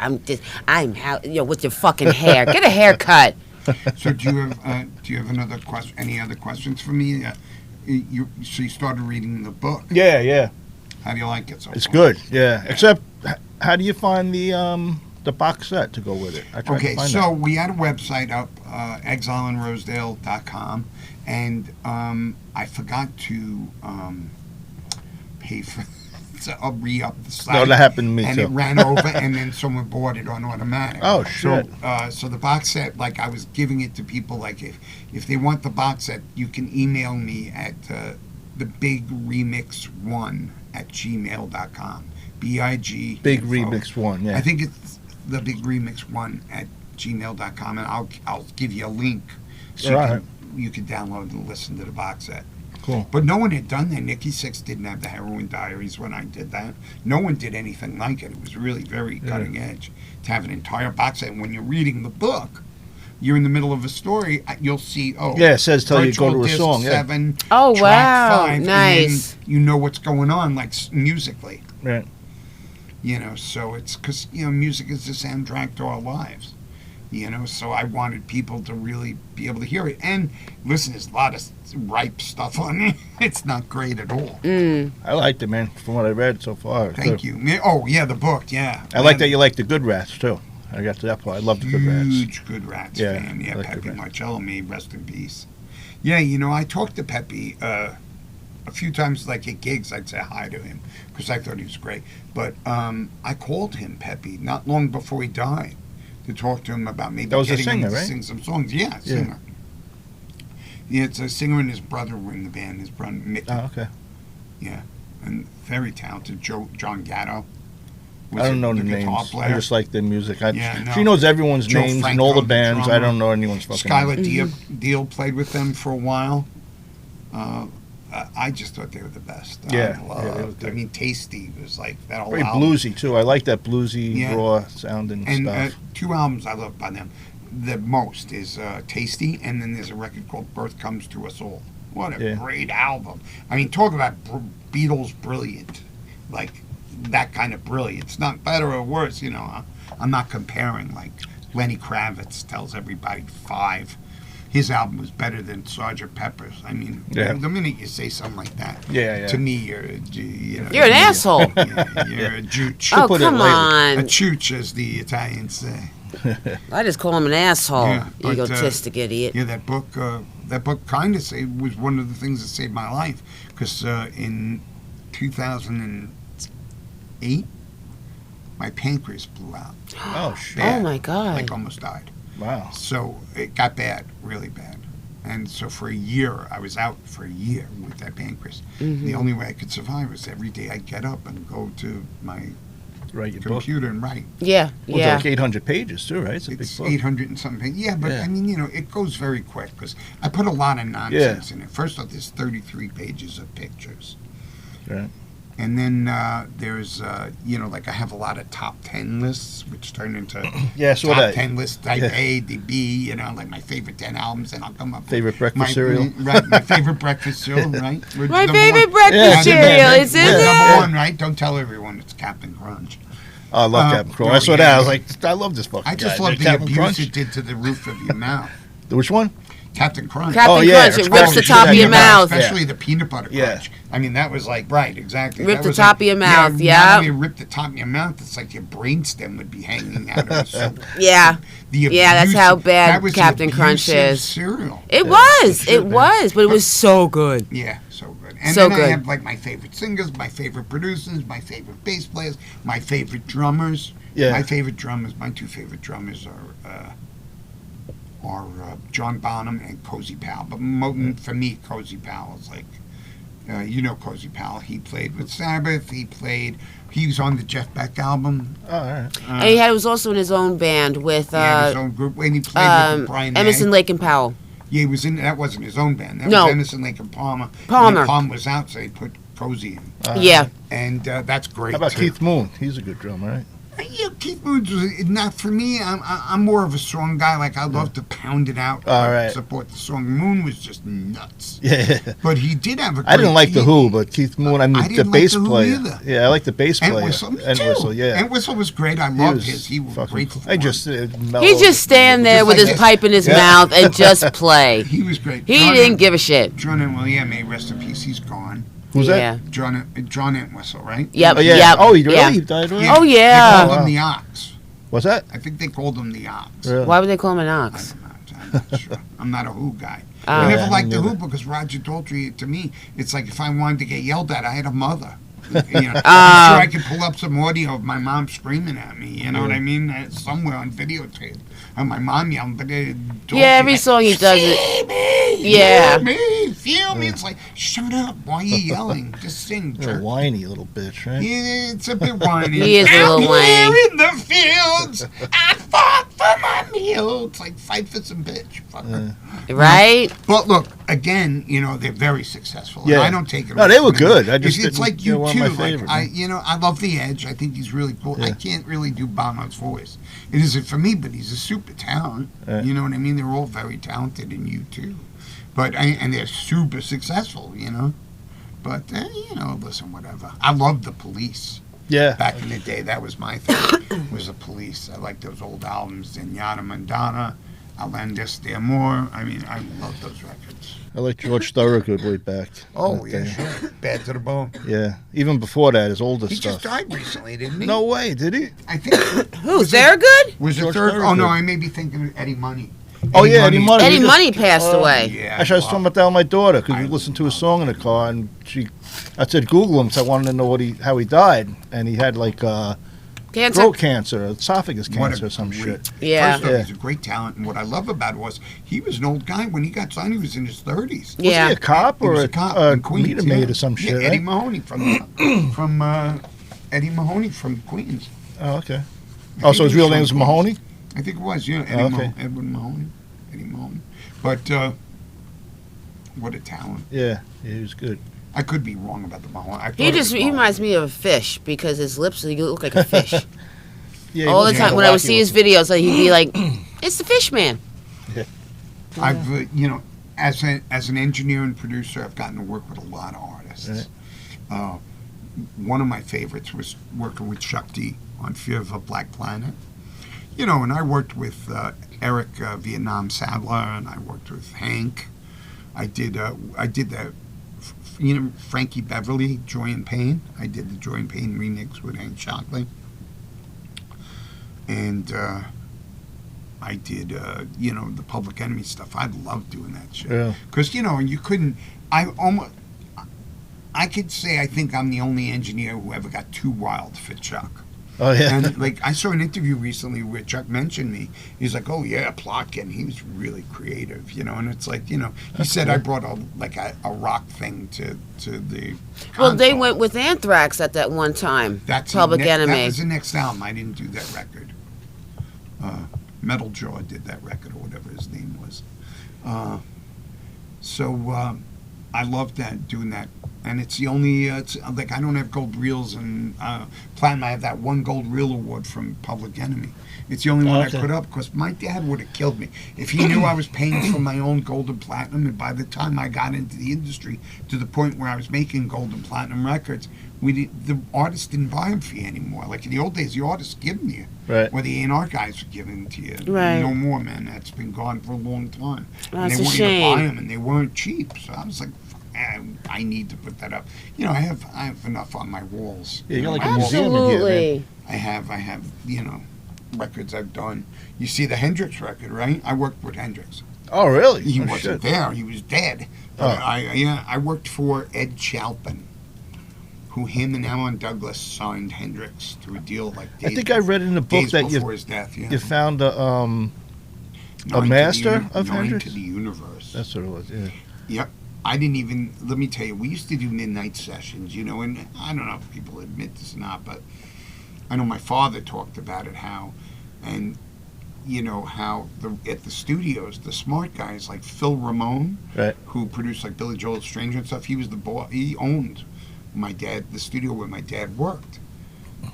with your fucking hair. Get a haircut. So do you have another question? Any other questions for me? So you started reading the book. Yeah. How do you like it so It's far? good. Yeah. Except, how do you find the box set to go with it? I tried Okay, to find so we had a website up, exileandrosedale.com, and I forgot to pay for to re-up the site. No, that happened to me and too. it ran over, and then someone bought it on automatic. Oh, shit. So the box set, like I was giving it to people, like if they want the box set, you can email me at the Big Remix 1 at gmail.com. BIG. Big Remix 1, yeah. I think it's the Big Remix 1 at gmail.com, and I'll give you a link so All right. you can download and listen to the box set. Cool. But no one had done that. Nikki Sixx didn't have the Heroin Diaries when I did that. No one did anything like it. It was really very cutting edge to have an entire box set. And when you're reading the book, you're in the middle of a story, you'll see, Yeah, it says tell you to go virtual to a disc song, yeah. 7, Oh, track wow. 5, Nice. and then you know what's going on, like musically. Right. You know, so it's because, you know, music is the soundtrack to our lives. You know, so I wanted people to really be able to hear it. And listen, there's a lot of ripe stuff on it. It's not great at all. I liked it, man, from what I read so far. It's Thank good. you. Oh, yeah, the book, yeah. I like that you like the Good Rats, too. I got to that part. I love the Good Rats. Huge Good Rats Yeah, fan. I Yeah, like Pepe Good Rats. Marcello, may rest in peace. Yeah, you know, I talked to Pepe a few times, like at gigs, I'd say hi to him because I thought he was great. But I called him, Pepe, not long before he died to talk to him about maybe That was a getting him singer, to right? sing some songs. Yeah, singer. Yeah, it's a singer and his brother were in the band. His brother, Mickey. Oh, okay. Yeah, and very talented. John Gatto. was I don't know the guitar names. player. I just like their music. Yeah, no. She knows everyone's Joe names and Franco, all the the bands. I drummer. don't know anyone's fucking Skylar names. Deal played with them for a while. I just thought they were the best. Yeah, I yeah, loved- they were good. I mean, Tasty was like that whole Very album. bluesy, too. I like that bluesy, Yeah. raw sounding And stuff. 2 albums I love by them. The most is Tasty, and then there's a record called Birth Comes to Us All. What a Yeah. great album. I mean, talk about Beatles brilliant. Like, that kind of brilliance. Not better or worse, you know. I'm not comparing. Like, Lenny Kravitz tells everybody 5. His album was better than Sgt. Pepper's. I mean, Yeah. the minute you say something like that, Yeah. to me, you're an You're an asshole. You're a jooch. Oh, put it come lightly. A on. chooch, as the Italians say. I just call him an asshole. Yeah, but, Egotistic idiot. Yeah, that book kind of was one of the things that saved my life. Because in 2008, my pancreas blew out. Oh, shit. Bad. Oh, my God. Like almost died. Wow. So it got bad, really bad. And so for a year, I was out for a year with that pancreas. The only way I could survive was every day I'd get up and go to my Write your computer and write. Yeah, book. Well, it's like 800 pages too, right? It's a big It's book. 800 and something. Yeah, but Yeah. I mean, it goes very quick because I put a lot of nonsense in it. First off, there's 33 pages of pictures. Right. And then there's, like I have a lot of top 10 lists, which turn into Yeah, I saw top that. 10 lists, type Yeah. A, the B, like my favorite 10 albums, and I'll come up Favorite with breakfast cereal. Right, my favorite breakfast cereal, right? Which My number favorite one? breakfast Yeah, cereal. yeah, It's in yeah. there. Number one, right? Don't tell everyone it's Captain Crunch. I love Captain Crunch. I saw that. I was like, I love this fucking I just guy. love the Captain abuse Crunch. it did to the roof of your mouth. Which one? Captain Crunch. Captain Oh, yeah, Crunch, it it's rips the called top of shit your out of your mouth. Especially the peanut butter Yeah. crunch. I mean, that was like, right, exactly. Rip That the was top like, of your mouth, Not yeah. only rip the top of your mouth, it's like your brainstem would be hanging out of it. So Yeah. the Yeah, that's how bad that was the Captain Crunch abusive is. Cereal. It was. It It was. But it was so good. Yeah, so good. And So then good. I have like my favorite singers, my favorite producers, my favorite bass players, my favorite drummers. Yeah. My favorite drummers, my two favorite drummers are John Bonham and Cozy Powell. But for me, Cozy Powell is like, Cozy Powell. He played with Sabbath. He was on the Jeff Beck album. Oh, all right. And he was also in his own band with He had his own group. And he played with Brian Emerson, May. Lake and Powell. Yeah, he was in. That wasn't his own band. That No. was Emerson, Lake and Palmer. Palmer. And Palmer was out, so he put Cozy in. Yeah. And that's great. How about too. Keith Moon? He's a good drummer, right? Yeah, Keith Moon's was not for me. I'm more of a song guy. Like I love to pound it out. All right. Support the song. Moon was just nuts. Yeah. But he did have a. I didn't great like the key. Who, but Keith Moon, I mean, I the didn't like bass The Who player. either. Yeah, I like the bass player. Entwistle, me too. Entwistle, yeah. Entwistle was great. I He loved was his. He was fucking great. cool. I just He just stand there Just with like his this. pipe in his Yeah. mouth and just play. He was great. He didn't give a shit. John, well, yeah, may rest in peace. He's gone. Who's Yeah. that? John Entwistle, right? Yep. Oh, yeah. Yep. Oh, he really? Yeah. He died already? Oh, yeah. They called him the Ox. What's that? I think they called him the Ox. Really? Why would they call him an I ox? don't know. I'm not sure. I'm not a Who guy. Oh. I never Yeah, liked me the Who neither. because Roger Daltrey, to me, it's like if I wanted to get yelled at, I had a mother. I'm sure I could pull up some audio of my mom screaming at me. You know what I mean? Somewhere on videotape. And my mom yelling, but Yeah, every song he does it. Feel me, Yeah. hear me, feel me. It's like, shut up. Why are you yelling? Just sing, You're a jerk. whiny little bitch, right? Yeah, it's a bit whiny. He is a Out little whiny. here in the fields, I fought for my meal. It's like, fight for some bitch, fucker. Right? But look, again, they're very successful. Yeah. And I don't take it. No, away they were from them. good. I just it's didn't- like they're you one of too. my Like favorite, I love the Edge. I think he's really cool. I Yeah. can't really do Bono's voice. It isn't for me, but he's a super talent. Yeah. You know what I mean? They're all very talented, and you too. But and they're super successful. But listen, whatever. I love the Police. Yeah. Back in the day, that was my thing. Was the Police. I like those old albums. Zenyatta Mandana, Alandis de Amor. I mean, I love those records. I like George Thorogood way back. Oh, That yeah, thing. sure. Bad to the Bone. Yeah. Even before that, his older He stuff. just died recently, didn't he? No way, did he? I think. Who? Thorogood? Was it George third? Oh, Thorogood. no, I may be thinking of Eddie Money. Oh, yeah, Eddie Money. Eddie He just- Money passed Oh, away. Yeah. Actually, I was talking about that with my daughter because I we listened to a song in the car, and I said Google him because I wanted to know how he died, and he had like Cancer? throat cancer, esophagus What a cancer, or some great- shit. Yeah. First off, Yeah. he's a great talent, and what I love about it was he was an old guy when he got signed. He was in his 30s. Yeah. Was he a cop He or was a, a cop a in Queens, meter maid or some yeah, shit? Eddie Right? Mahoney from Eddie Mahoney from Queens. Oh, okay. I Oh, think so his he real was name from was Queens. Mahoney? I think it was, yeah. Oh, okay. Edward Mahoney. Eddie Mahoney. But what a talent. Yeah, he was good. I could be wrong about the Mahoney. I thought He it was Mahoney. reminds me of a fish because his lips look like a fish. Yeah, he All the was time kinda when I would wacky see his looking. videos, like, he'd be like, "It's the fish man." I've, as an engineer and producer, I've gotten to work with a lot of artists. Right. One of my favorites was working with Chuck D on Fear of a Black Planet. And I worked with Eric Vietnam Sadler, and I worked with Hank. I did the, Frankie Beverly, Joy and Pain. I did the Joy and Pain remix with Hank Shockley. And I did, the Public Enemy stuff. I loved doing that shit. Yeah. Because, you couldn't, I could say I think I'm the only engineer who ever got too wild for Chuck. Oh, yeah. And like I saw an interview recently where Chuck mentioned me. He's like, "Oh yeah, Plotkin. He was really creative, you know." And it's like, you know, he said I brought a rock thing to the. Well, they console. went with Anthrax at that one time. That's Public That Enemy. was the next album. I didn't do that record. Metal Jaw did that record or whatever his name was. So I loved that, doing that. And it's the only, it's like I don't have gold reels and platinum. I have that one gold reel award from Public Enemy. It's the only one I put up because my dad would have killed me. If he knew I was paying for my own gold and platinum, and by the time I got into the industry to the point where I was making gold and platinum records, the artists didn't buy them for you anymore. Like in the old days, the artists give them to you. Right. Or the A&R guys were giving them to you. Right. No more, man. That's been gone for a long time. That's and they a want shame. you to buy them, and they weren't cheap. So I was like, I need to put that up. You know, I have enough on my walls. Yeah, you got like my a walls. museum in here, man. Absolutely. I have, you know, records I've done. You see the Hendrix record, right? I worked with Hendrix. Oh, really? He Oh, wasn't shit. there. He was dead. Oh. I worked for Ed Chalpin, who him and Alan Douglas signed Hendrix to a deal like I think I read in the book days that before his death. Yeah. you found a Nine to the master of Nine Hendrix? to the Universe. That's what it was. Yeah. Yep. I didn't even, let me tell you, we used to do midnight sessions, you know, and I don't know if people admit this or not, but I know my father talked about it, how, and, you know, how at the studios, the smart guys like Phil Ramone, Right. who produced like Billy Joel Stranger and stuff, he was the boss, he owned the studio where my dad worked.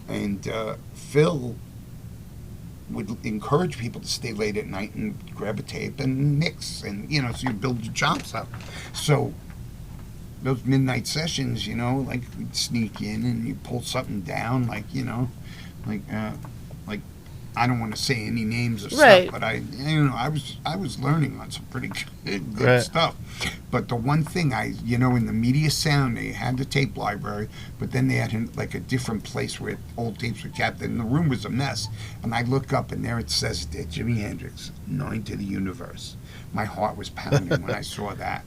And Phil would encourage people to stay late at night and grab a tape and mix, and you know, so you build your chops up. So those midnight sessions, you know, like we'd sneak in and you pull something down, like, you know, like I don't want to say any names of Right. stuff, but I was learning on some pretty good Right. stuff. But the one thing you know, in the media sound, they had the tape library, but then they had like a different place where old tapes were kept, and the room was a mess. And I look up, and there it says, Jimi Hendrix, Nine to the Universe. My heart was pounding when I saw that.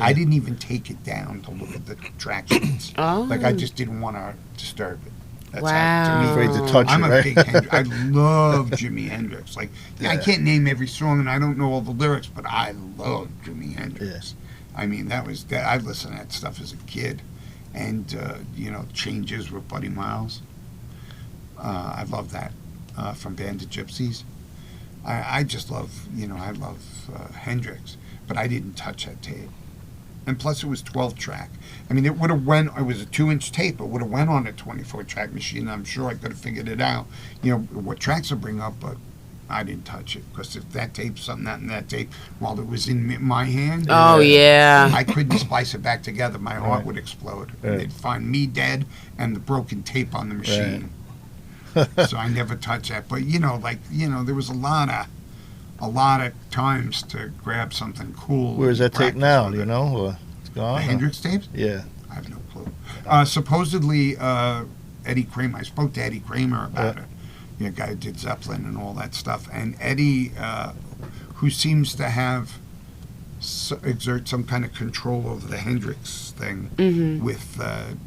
I didn't even take it down to look at the track sheets. Oh. Like I just didn't want to disturb it. That's Wow. how, to me, Afraid to touch I'm it, a right? big Hendrix. I love Jimi Hendrix. Like, I Yeah. can't name every song and I don't know all the lyrics, but I love Jimi Hendrix. I mean, I listened to that stuff as a kid, and you know, Changes with Buddy Miles. I love that from Band of Gypsies. I just love, you know, I love Hendrix, but I didn't touch that tape. And plus, it was 12-track. I mean, it would have went. It was a 2-inch tape. It would have went on a 24-track machine. I'm sure I could have figured it out. You know what tracks to bring up, but I didn't touch it because if that tape, something that in that tape, while it was in my hand, Oh, yeah. I couldn't splice it back together. My heart Right. would explode. Right. And they'd find me dead and the broken tape on the machine. So I never touched that. But you know, like, you know, there was a lot of times to grab something cool. Where's and that tape practice now? with Do you it. know? Or it's The gone? or- Hendrix tapes? Yeah. I have no clue. Supposedly, Eddie Kramer, I spoke to Eddie Kramer about it. You know, guy who did Zeppelin and all that stuff. And Eddie, who seems to exert some kind of control over the Hendrix thing with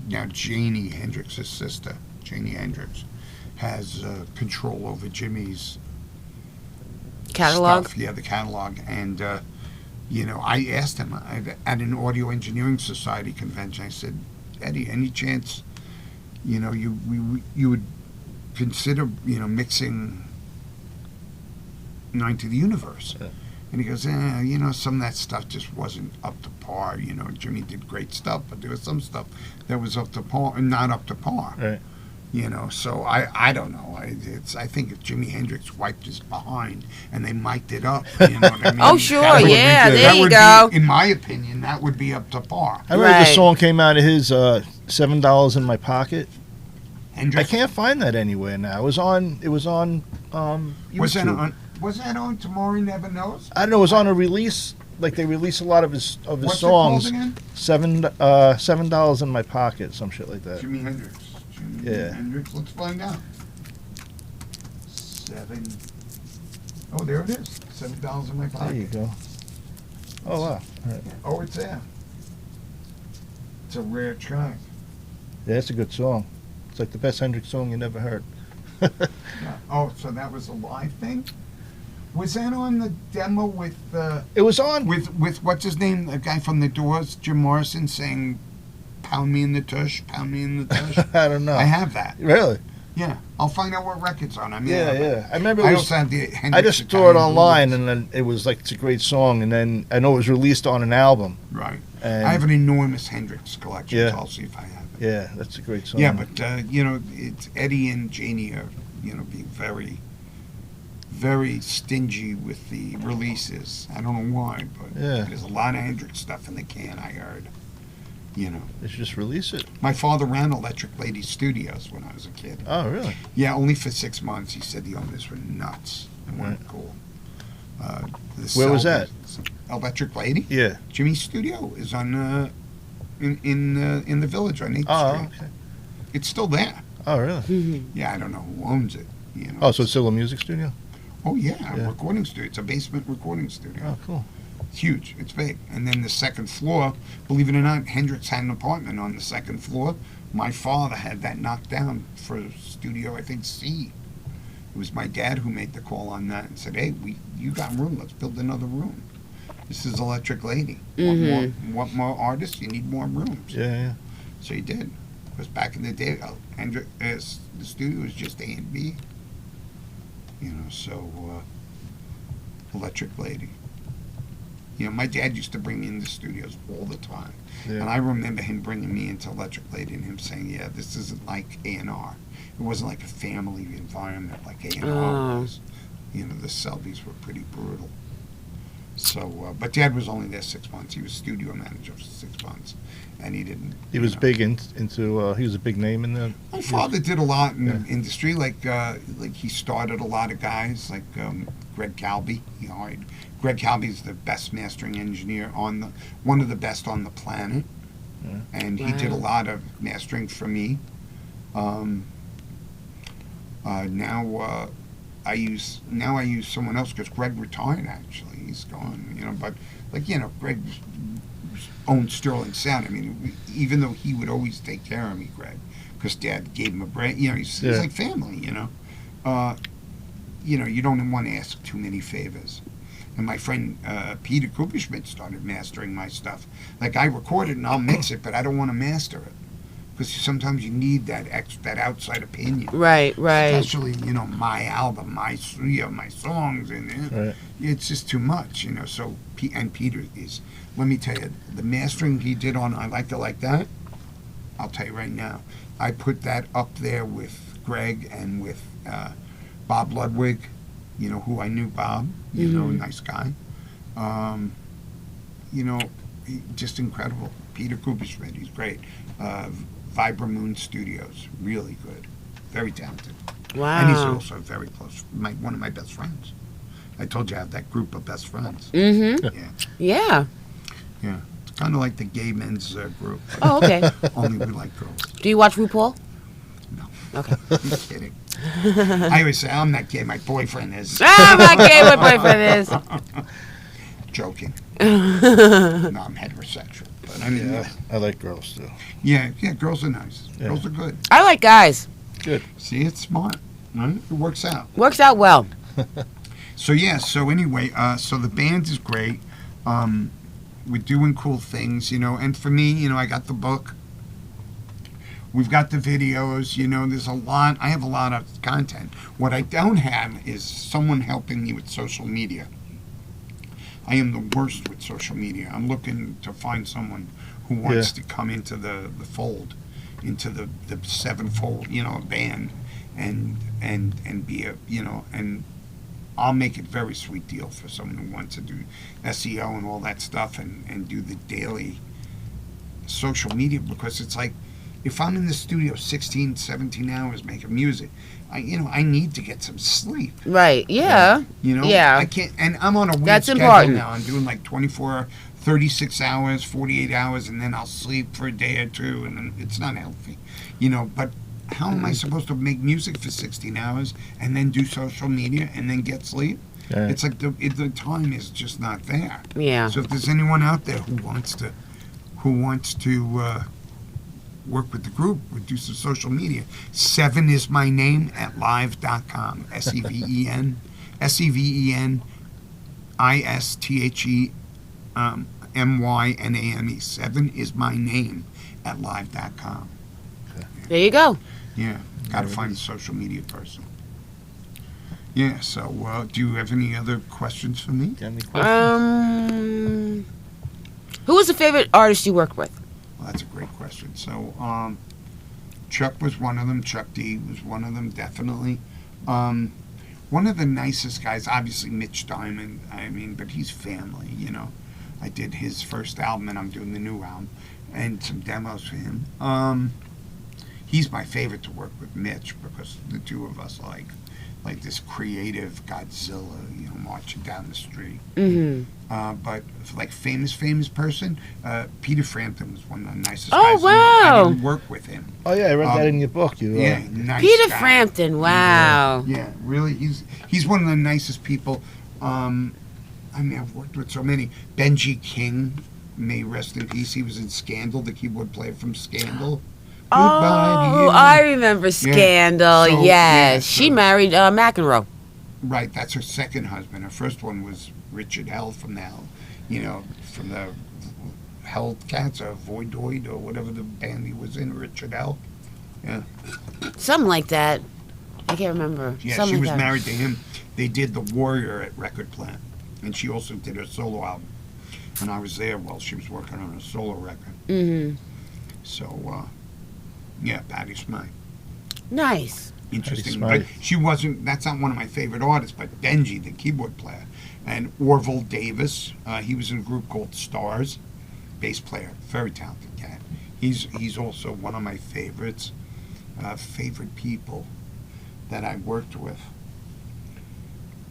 now Janie Hendrix's sister, Janie Hendrix, has control over Jimmy's Catalog? stuff. Yeah, the catalog. And, you know, I asked him at an Audio Engineering Society convention, I said, Eddie, any chance, you know, you would consider, you know, mixing Nine to the Universe? Yeah. And he goes, you know, some of that stuff just wasn't up to par. You know, Jimmy did great stuff, but there was some stuff that was up to par and not up to par. Right. You know, so I don't know. I think if Jimi Hendrix wiped his behind and they mic'd it up, you know what I mean? Oh, sure, That would be yeah, good. there That you would go. be, in my opinion, that would be up to par. I remember the Right. song came out of his $7 in My Pocket. I Hendrix, can't find that anywhere now. It was on YouTube. was that on Tomorrow Never Knows? I don't know. It was on a release. Like they release a lot of his What's songs. it called again? $7 in My Pocket, some shit like that. Jimi Hendrix. Jimi Yeah. Hendrix, let's find out. 7. Oh, there it is. $7 in my pocket. There you go. Oh wow. All right. Oh, it's there. It's a rare track. Yeah, it's a good song. It's like the best Hendrix song you never heard. Oh, so that was a live thing? Was that on the demo with It was on. with what's his name, the guy from the Doors, Jim Morrison, saying "Pound me in the tush, pound me in the tush"? I don't know. I have that. Really? Yeah, I'll find out what record's on. I mean, Yeah. I remember. I It was, also have the Hendrix I just saw it Italian online, Blues. and then it was like it's a great song, and then I know it was released on an album. Right. And I have an enormous Hendrix collection, Yeah. so I'll see if I have it. Yeah, that's a great song. Yeah, but it's Eddie and Janie are being very, very stingy with the releases. I don't know why, but Yeah. there's a lot of Hendrix stuff in the can. I heard. They should just release it. My father ran Electric Lady Studios when I was a kid. Oh, really? Yeah, only for 6 months. He said the owners were nuts and weren't Right. cool. Where was that? Electric Lady. Yeah. Jimmy's studio is on in the Village on 8th Oh, Street. okay. It's still there. Oh, really? Yeah, I don't know who owns it. Oh, so it's still a music studio? Oh yeah, Yeah. recording studio. It's a basement recording studio. Oh, cool. It's huge. It's big. And then the second floor, believe it or not, Hendrix had an apartment on the second floor. My father had that knocked down for studio, I think C. It was my dad who made the call on that and said, "Hey, you got room. Let's build another room. This is Electric Lady. Want more artists? You need more rooms." Yeah. So he did. Because back in the day, the studio was just A and B. Electric Lady. My dad used to bring me in the studios all the time. Yeah. And I remember him bringing me into Electric Lady and him saying, yeah, this isn't like A&R. It wasn't like a family environment like A&R was. The Selby's were pretty brutal. So, but Dad was only there 6 months. He was studio manager for 6 months. And he didn't... He was big into, he was a big name in the... My father did a lot in the industry. Like he started a lot of guys, like Greg Calby. He hired... Greg Calby's the best mastering engineer one of the best on the planet. Yeah. And he did a lot of mastering for me. Now I use someone else because Greg retired. Actually, he's gone. But Greg owned Sterling Sound. I mean, even though he would always take care of me, Greg, because Dad gave him a break. He's like family. You don't want to ask too many favors. And my friend Peter Kuperschmidt started mastering my stuff. Like I record it and I'll mix it, but I don't want to master it because sometimes you need that outside opinion. Right. Especially my album, my songs, and Right. it's just too much. So and Peter is. Let me tell you, the mastering he did on I Like It Like That. I'll tell you right now, I put that up there with Greg and with Bob Ludwig. Who I knew Bob, nice guy. Just incredible. Peter Kuperschmidt, he's great. Vibramoon Studios, really good. Very talented. Wow. And he's also very close, one of my best friends. I told you I have that group of best friends. Mm-hmm. Yeah. Yeah. It's kind of like the gay men's group. Oh, okay. Only we like girls. Do you watch RuPaul? No. Okay. I'm kidding. I always say, I'm not gay, my boyfriend is. I'm not gay, my boyfriend is. Joking. No, I'm heterosexual. But I mean, I like girls, too. yeah, girls are nice. Yeah. Girls are good. I like guys. Good. See, it's smart. Right? It works out. Works out well. So anyway, so the band is great. We're doing cool things, and for me, I got the book. We've got the videos, there's a lot. I have a lot of content. What I don't have is someone helping me with social media. I am the worst with social media. I'm looking to find someone who wants to come into the fold, into the sevenfold, band, and be a, and I'll make it a very sweet deal for someone who wants to do SEO and all that stuff and do the daily social media, because it's like, if I'm in the studio 16, 17 hours making music, I need to get some sleep. Right. Yeah. Yeah. I can't, and I'm on a weird That's schedule important. now. I'm doing like 24, 36 hours, 48 hours, and then I'll sleep for a day or two, and then it's not healthy. But how am I supposed to make music for 16 hours and then do social media and then get sleep? Yeah. It's like the time is just not there. Yeah. So if there's anyone out there who wants to work with the group, we do some social media. 7 is my name at live.com. SEVEN ISTHEMYNAME. 7 is my name at live.com. There you go. Yeah, got to find a social media person. Yeah, so do you have any other questions for me? Got any questions? Who was the favorite artist you worked with? Well, that's a great question. So, Chuck was one of them. Chuck D was one of them, definitely. One of the nicest guys, obviously Mitch Diamond, but he's family, you know. I did his first album, and I'm doing the new album, and some demos for him. He's my favorite to work with, Mitch, because the two of us are like this creative Godzilla, you know, marching down the street. Mm-hmm. But like famous person, Peter Frampton was one of the nicest Oh, guys. wow. I didn't work with him. Oh yeah, I read that in your book. You Yeah, nice Peter guy. Frampton, wow. Yeah, really, he's one of the nicest people. I've worked with so many. Benji King, may rest in peace. He was in Scandal, the keyboard player from Scandal. Goodbye to Oh, you. I remember Scandal. So, yes, yeah, she so- married McEnroe. Right, that's her second husband. Her first one was Richard Hell from the Hellcats or Voidoid or whatever the band he was in, Richard Hell. Yeah. Something like that. I can't remember. Yeah, Something she like was that. married to him. They did The Warrior at Record Plant, and she also did her solo album. And I was there while she was working on a solo record. Mm-hmm. So, yeah, Patti Smythe. Nice. Interesting, Patti but Smythe. she wasn't. That's not one of my favorite artists. But Benji, the keyboard player, and Orville Davis, he was in a group called Stars, bass player, very talented cat. He's also one of my favorites. Favorite people that I worked with.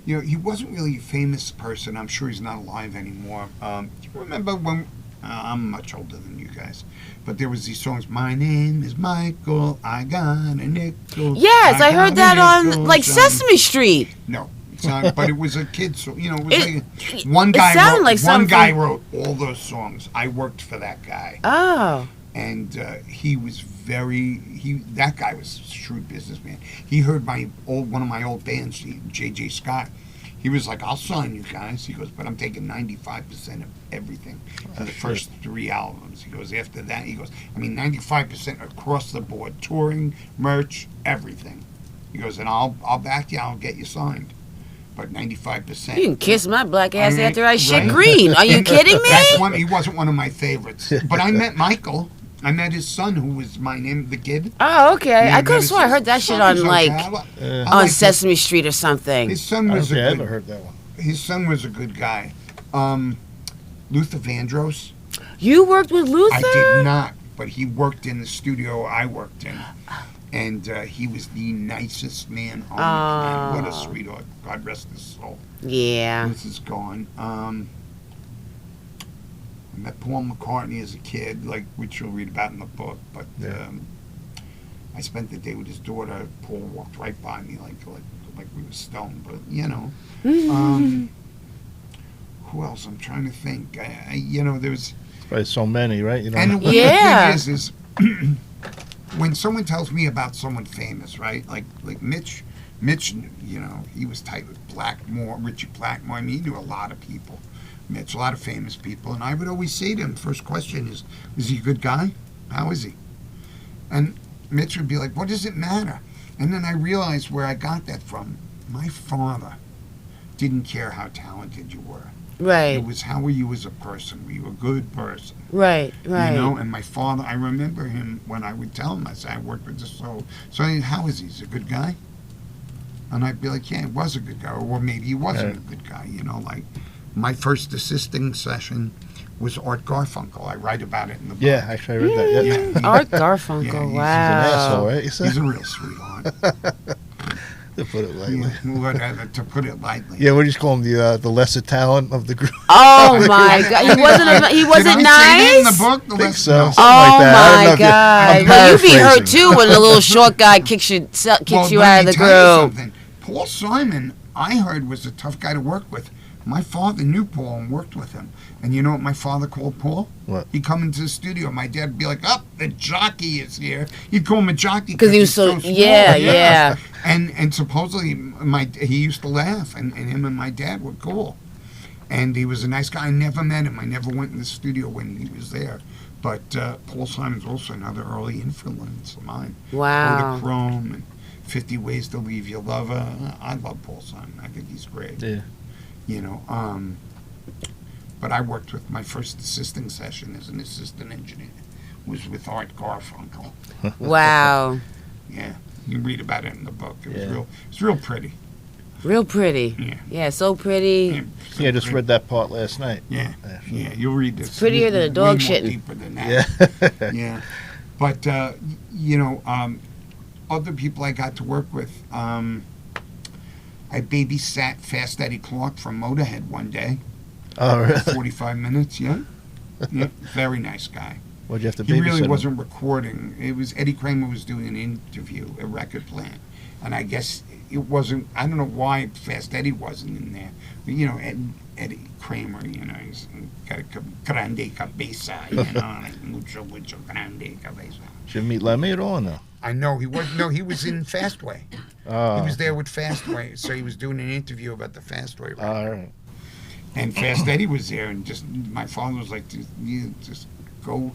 You know, he wasn't really a famous person. I'm sure he's not alive anymore. Do you remember when? I'm much older than you guys, but there was these songs. My name is Michael. I got a nickel. Yes, I heard got a that nickel, on like son. Sesame Street. No, it's not. But it was a kid's song. You know, it was It- like one guy. sounded Wrote, like one something- guy wrote all those songs. I worked for that guy, Oh. and he was that guy was a shrewd businessman. He heard one of my old bands, J.J. Scott. He was like, I'll sign you guys. He goes, but I'm taking 95% of everything for the first 3 albums. He goes, after that, he goes, 95% across the board, touring, merch, everything. He goes, and I'll back you, I'll get you signed. But 95%. You can kiss my black ass I mean, after I shit right? green. Are you kidding me? He wasn't one of my favorites. But I met Michael. I met his son, who was my name, the kid. Oh, okay. Yeah, I could have sworn I heard that shit on Son was like okay. I on liked Sesame Street or something. His son I don't was think I a ever good. heard that one. His son was a good guy. Luther Vandross. You worked with Luther? I did not, but he worked in the studio I worked in, and he was the nicest man on the planet. What a sweetheart. God rest his soul. Yeah. This is gone. I met Paul McCartney as a kid, which you'll read about in the book. But Yeah. I spent the day with his daughter. Paul walked right by me like we were stoned. But you know, who else? I'm trying to think. There's. Probably so many, right? You know. And what Yeah. the thing is when someone tells me about someone famous, right? Like Mitch, you know, he was tight with Richie Blackmore. I mean, he knew a lot of people. Mitch, a lot of famous people. And I would always say to him, first question is he a good guy? How is he? And Mitch would be like, what does it matter? And then I realized where I got that from. My father didn't care how talented you were. Right. It was how were you as a person? Were you a good person? Right. You know, and my father, I remember him when I would tell him, I said, I worked with this soul. So how is he? He's a good guy? And I'd be like, yeah, he was a good guy. Or maybe he wasn't a good guy. You know, like my first assisting session was Art Garfunkel. I write about it in the book. Yeah, actually, I read that. Yeah. Yeah, Art Garfunkel. Yeah, he's an He's an asshole, Wow. right? You said? he's a real sweetheart. To put it lightly. To put it lightly. Yeah, what do you call him? The lesser talent of the group. Oh my God. He wasn't Did I say that in nice. the book? I think so. No. Something like that. I don't know Oh if you- my I'm God! Well, you be hurt paraphrasing. too when the little short guy kicks you Well, out let of me the tell you group. something. Paul Simon, I heard, was a tough guy to work with. My father knew Paul and worked with him. And you know what my father called Paul? What? He'd come into the studio. My dad would be like, up, the jockey is here. You'd call him a jockey because he was so small. yeah. And supposedly he used to laugh, and him and my dad were cool. And he was a nice guy. I never met him. I never went in the studio when he was there. But Paul Simon's also another early influence of mine. Wow. filter.From and 50 Ways to Leave Your Lover. I love Paul Simon. I think he's great. Yeah. You know, but I worked with my first assisting session as an assistant engineer was with Art Garfunkel. Wow. Yeah, you read about it in the book. It was Yeah. real pretty. Real pretty. Yeah. So pretty. So Yeah, I just pretty. read that part last night. Yeah, Actually. yeah, you'll read this. prettier than a dog Way more shitting. Deeper than that. Yeah. Yeah, but you know, other people I got to work with. I babysat Fast Eddie Clark from Motorhead one day. Oh, really? 45 minutes. Yeah, yeah, very nice guy. What'd you have to He babysit really him? wasn't recording. It was Eddie Kramer was doing an interview at Record Plant, and I guess it wasn't. I don't know why Fast Eddie wasn't in there. But, you know, Eddie Kramer. You know, he's got a grande cabeza. You know, like mucho grande cabeza. Should meet Lemmy at all or no? I know he was. No, he was in Fastway. Oh. He was there with Fastway, so he was doing an interview about the Fastway record. All right. And Fast Eddie was there, and just my father was like, "You just go,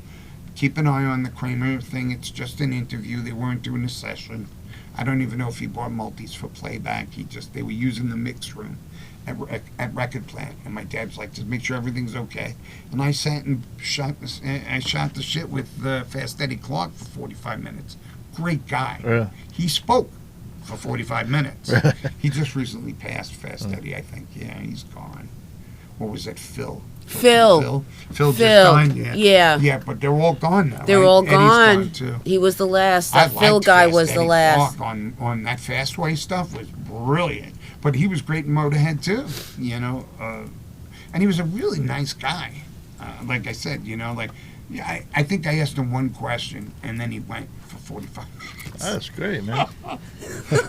keep an eye on the Kramer thing. It's just an interview. They weren't doing a session. I don't even know if he bought multis for playback. They were using the mix room at Record Plant." And my dad's like, "Just make sure everything's okay." And I sat and shot the shit with Fast Eddie Clark for 45 minutes. Great guy. Yeah. He spoke for 45 minutes. He just recently passed, Fast Eddie, I think. Yeah, he's gone. What was that, Phil just died, Yeah. Yeah, but they're all gone now. They're right? all Eddie's gone. too. He was the last. I That Phil liked guy Fast was the Eddie last. Clark on that Fastway stuff was brilliant. But he was great in Motorhead too, you know. And he was a really nice guy. Like I said, you know, like I think I asked him one question, and then he went for 45 minutes. That's great, man.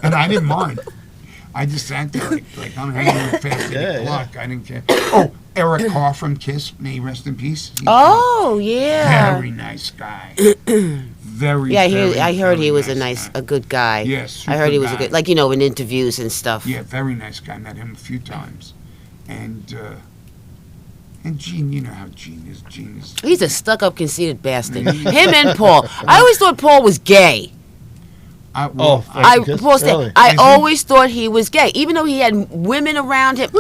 And I didn't mind. I just sat there like I'm hanging with Fast Eddie Yeah, Clark. I didn't care. Oh, Eric Carr from Kiss, may he rest in peace. He's Oh yeah. very nice guy. Very. Yeah, very, I heard he very was nice guy. a good guy. Yes, I heard he super was a guy. good, like, you know, in interviews and stuff. Yeah, very nice guy. Met him a few times, and Gene, you know how Gene is. Gene is. He's a stuck-up, conceited bastard. Him and Paul. I always thought Paul was gay. Well, Kiss? Paul said, Really? I Is he? always thought he was gay, even though he had women around him.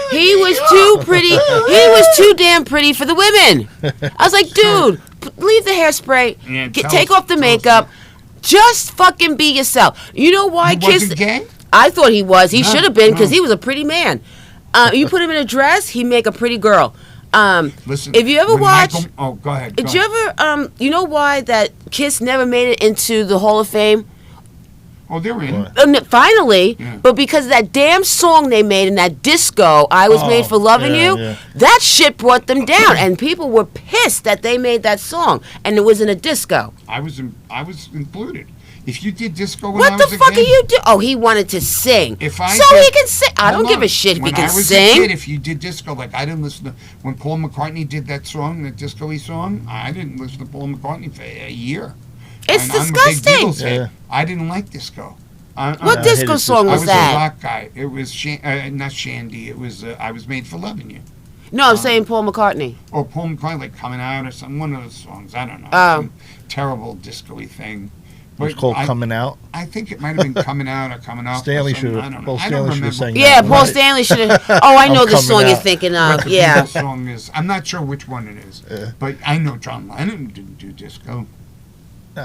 He was too pretty. He was too damn pretty for the women. I was like, dude, leave the hairspray, Yeah, take off the makeup, just fucking be yourself. You know why he Kiss? wasn't gay? I thought he was. He No, should have been, because no. he was a pretty man. You put him in a dress, he'd make a pretty girl. Listen, if you ever when watch, oh, go ahead. did you ever, you know why that Kiss never made it into the Hall of Fame? Oh, they're in. What? Finally, Yeah. but because of that damn song they made in that disco, I Was Made for Loving yeah, You, yeah. that shit brought them down, and people were pissed that they made that song, and it was in a disco. I was included. If you did disco when What I the was a fuck kid, are you doing? Oh, he wanted to sing. If I so did- he can sing. I don't Hold give on. a shit if When he can I was sing. a kid, if you did disco, like I didn't listen to when Paul McCartney did that song, that disco-y song. I didn't listen to Paul McCartney for a year. It's And I'm a big disgusting. Beatles head. Yeah. I didn't like disco. What I disco hated song I was was that? a rock guy. It was not Shandy. It was I Was Made for Loving You. No, I'm saying Paul McCartney. Or Paul McCartney, like Coming Out or something. One of those songs. I don't know. Oh. Some terrible disco-y thing. It's called I, Coming Out. I think it might have been Coming Out or Coming Off. Stanley or something. should I have. don't know. Paul I don't Stanley should remember. have sang Yeah, that. Paul Right. Stanley should have. Oh, I know the Coming song you're Out. thinking of. The Yeah. Beatles song is. I'm not sure which one it is, Yeah. but I know John Lennon didn't do disco.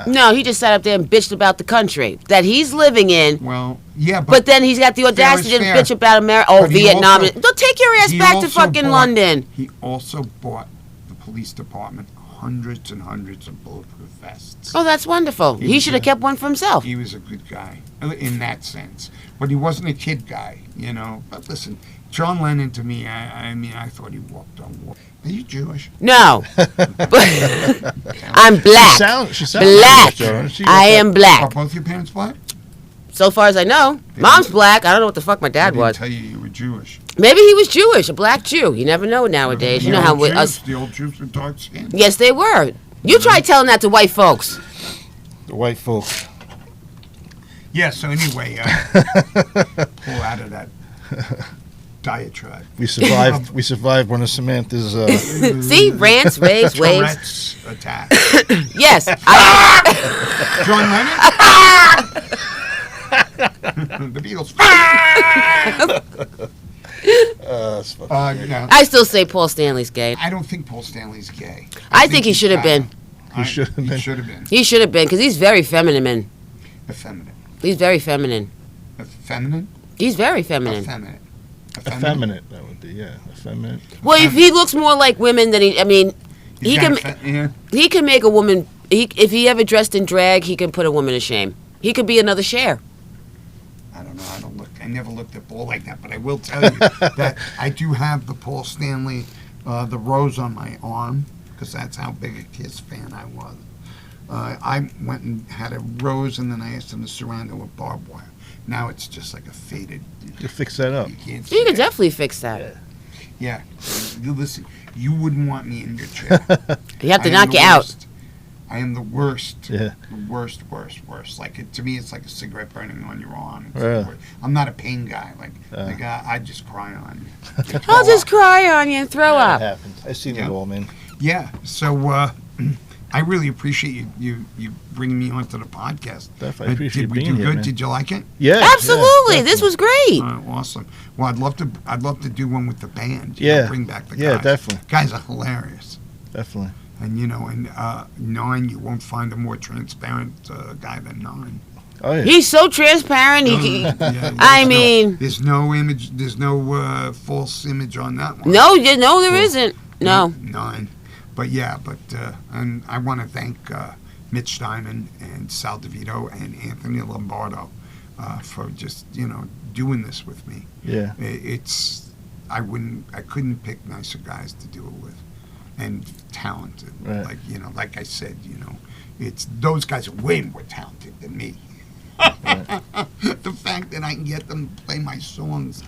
No, he just sat up there and bitched about the country that he's living in. Well, yeah, But then he's got the audacity to fair. bitch about America. Oh, But he Vietnam. also- Don't take your ass he back to also fucking bought- London. He also bought the police department hundreds and hundreds of bulletproof vests. Oh, that's wonderful. He should have kept one for himself. He was a good guy in that sense, but he wasn't a kid guy, you know. But listen, John Lennon to me, I mean, I thought he walked on water. Are you Jewish? No. I'm black. She sounds Black. Jewish, Joe. I am Are black. both your parents black? So far as I know. Mom's black. I don't know what the fuck my I dad didn't was. tell you were Jewish. Maybe he was Jewish, a black Jew. You never know nowadays. You know how the us. old Jews were dark skinned. Yes, they were. You try telling that to white folks. The white folks. Yeah, so anyway, pull out of that diatribe. We survived. We survived one of Samantha's. See, rants, raves, waves. Tourette's attack. Yes. John Lennon? The Beatles. No, I still say Paul Stanley's gay. I don't think Paul Stanley's gay. I think he should have been. He should have been. He should have been. He should have been, because he's very feminine. Effeminate. He's very feminine. Feminine? He's very feminine. Effeminate. Effeminate, that would be, yeah. Effeminate. Well, if he looks more like women than he He's can yeah. he can make a woman. If he ever dressed in drag, he can put a woman to shame. He could be another Cher. I don't know. I never looked at Paul like that, but I will tell you that I do have the Paul Stanley, the rose on my arm, because that's how big a Kiss fan I was. I went and had a rose, and then I asked him to surround it with barbed wire. Now it's just like a faded. You fix that up. You can't. You see can it. definitely fix that. Yeah. You listen. You wouldn't want me in your chair. You have to I am knock the you out. worst. I am the worst. Yeah. The worst. Like to me, it's like a cigarette burning on your arm. It's Yeah. the worst. I'm not a pain guy. I just cry on you. I'll just cry on you and throw That up. happens. I've seen it all, man. Yeah. So I really appreciate you bringing me onto the podcast. Definitely appreciate Did we being do here, good? man. Did you like it? Yeah. Absolutely, yeah, this was great. Awesome. Well, I'd love to do one with the band. Yeah. Bring back the guys. Yeah, definitely. Guys are hilarious. Definitely. And Nine, you won't find a more transparent guy than Nine. Oh, yeah. He's so transparent. Yeah, there's no image. There's no false image on that one. No, there isn't. No. Nine. But and I want to thank Mitch Diamond and Sal DeVito and Anthony Lombardo for just doing this with me. Yeah. I couldn't pick nicer guys to do it with, and talented. Right. Like I said, it's those guys are way more talented than me. The fact that I can get them to play my songs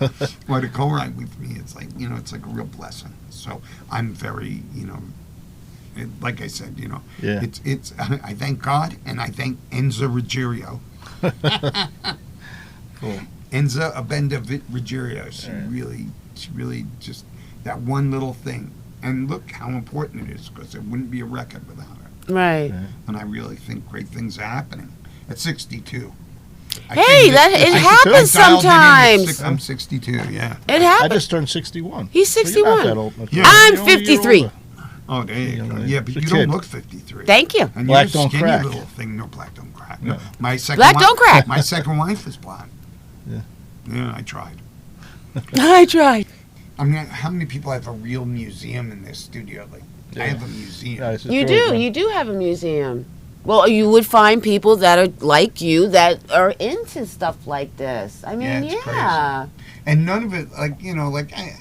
or to co-write with me, it's like it's like a real blessing. So I'm very like I said, Yeah. it's I thank God and I thank Enza Ruggiero. Cool. Enza Abenda Ruggiero. She really just that one little thing. And look how important it is, because it wouldn't be a record without her. Right. And I really think great things are happening at 62. Hey, it happens sometimes. I'm 62, yeah. It I happens. just turned 61. He's So you're not 61. that old. Yeah. I'm You're only a year 53. older. Oh, there you go. Yeah, Yeah, but it's a you kid. don't look 53. Thank you. And Black you're a don't skinny crack. little thing. No, black don't crack. No. My second Black wife, don't crack. My second wife is black. Yeah. Yeah, I tried. I tried. I mean, how many people have a real museum in their studio? Like, I Yeah. have a museum. Yeah, it's a You story, do. man. You do have a museum. Well, you would find people that are like you that are into stuff like this. I mean, Yeah, it's yeah. And none of it, I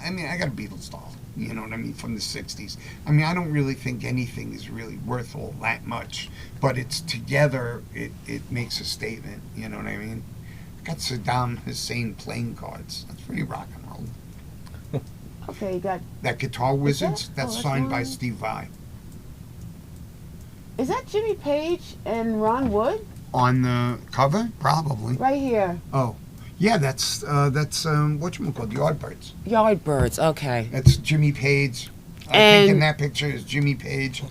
mean, I got a Beatles doll, you know what I mean, from the 60s. I mean, I don't really think anything is really worth all that much, but it's together, it makes a statement, you know what I mean? I got Saddam Hussein playing cards. That's pretty rock and roll. Okay, you got. That Guitar Wizards, that? that's Oh, that's signed by mine. Steve Vai. Is that Jimmy Page and Ron Wood? On the cover? Probably. Right here. Oh. Yeah, that's whatchamacallit, the Yardbirds. Yardbirds. Okay. That's Jimmy Page. I And- think in that picture is Jimmy Page,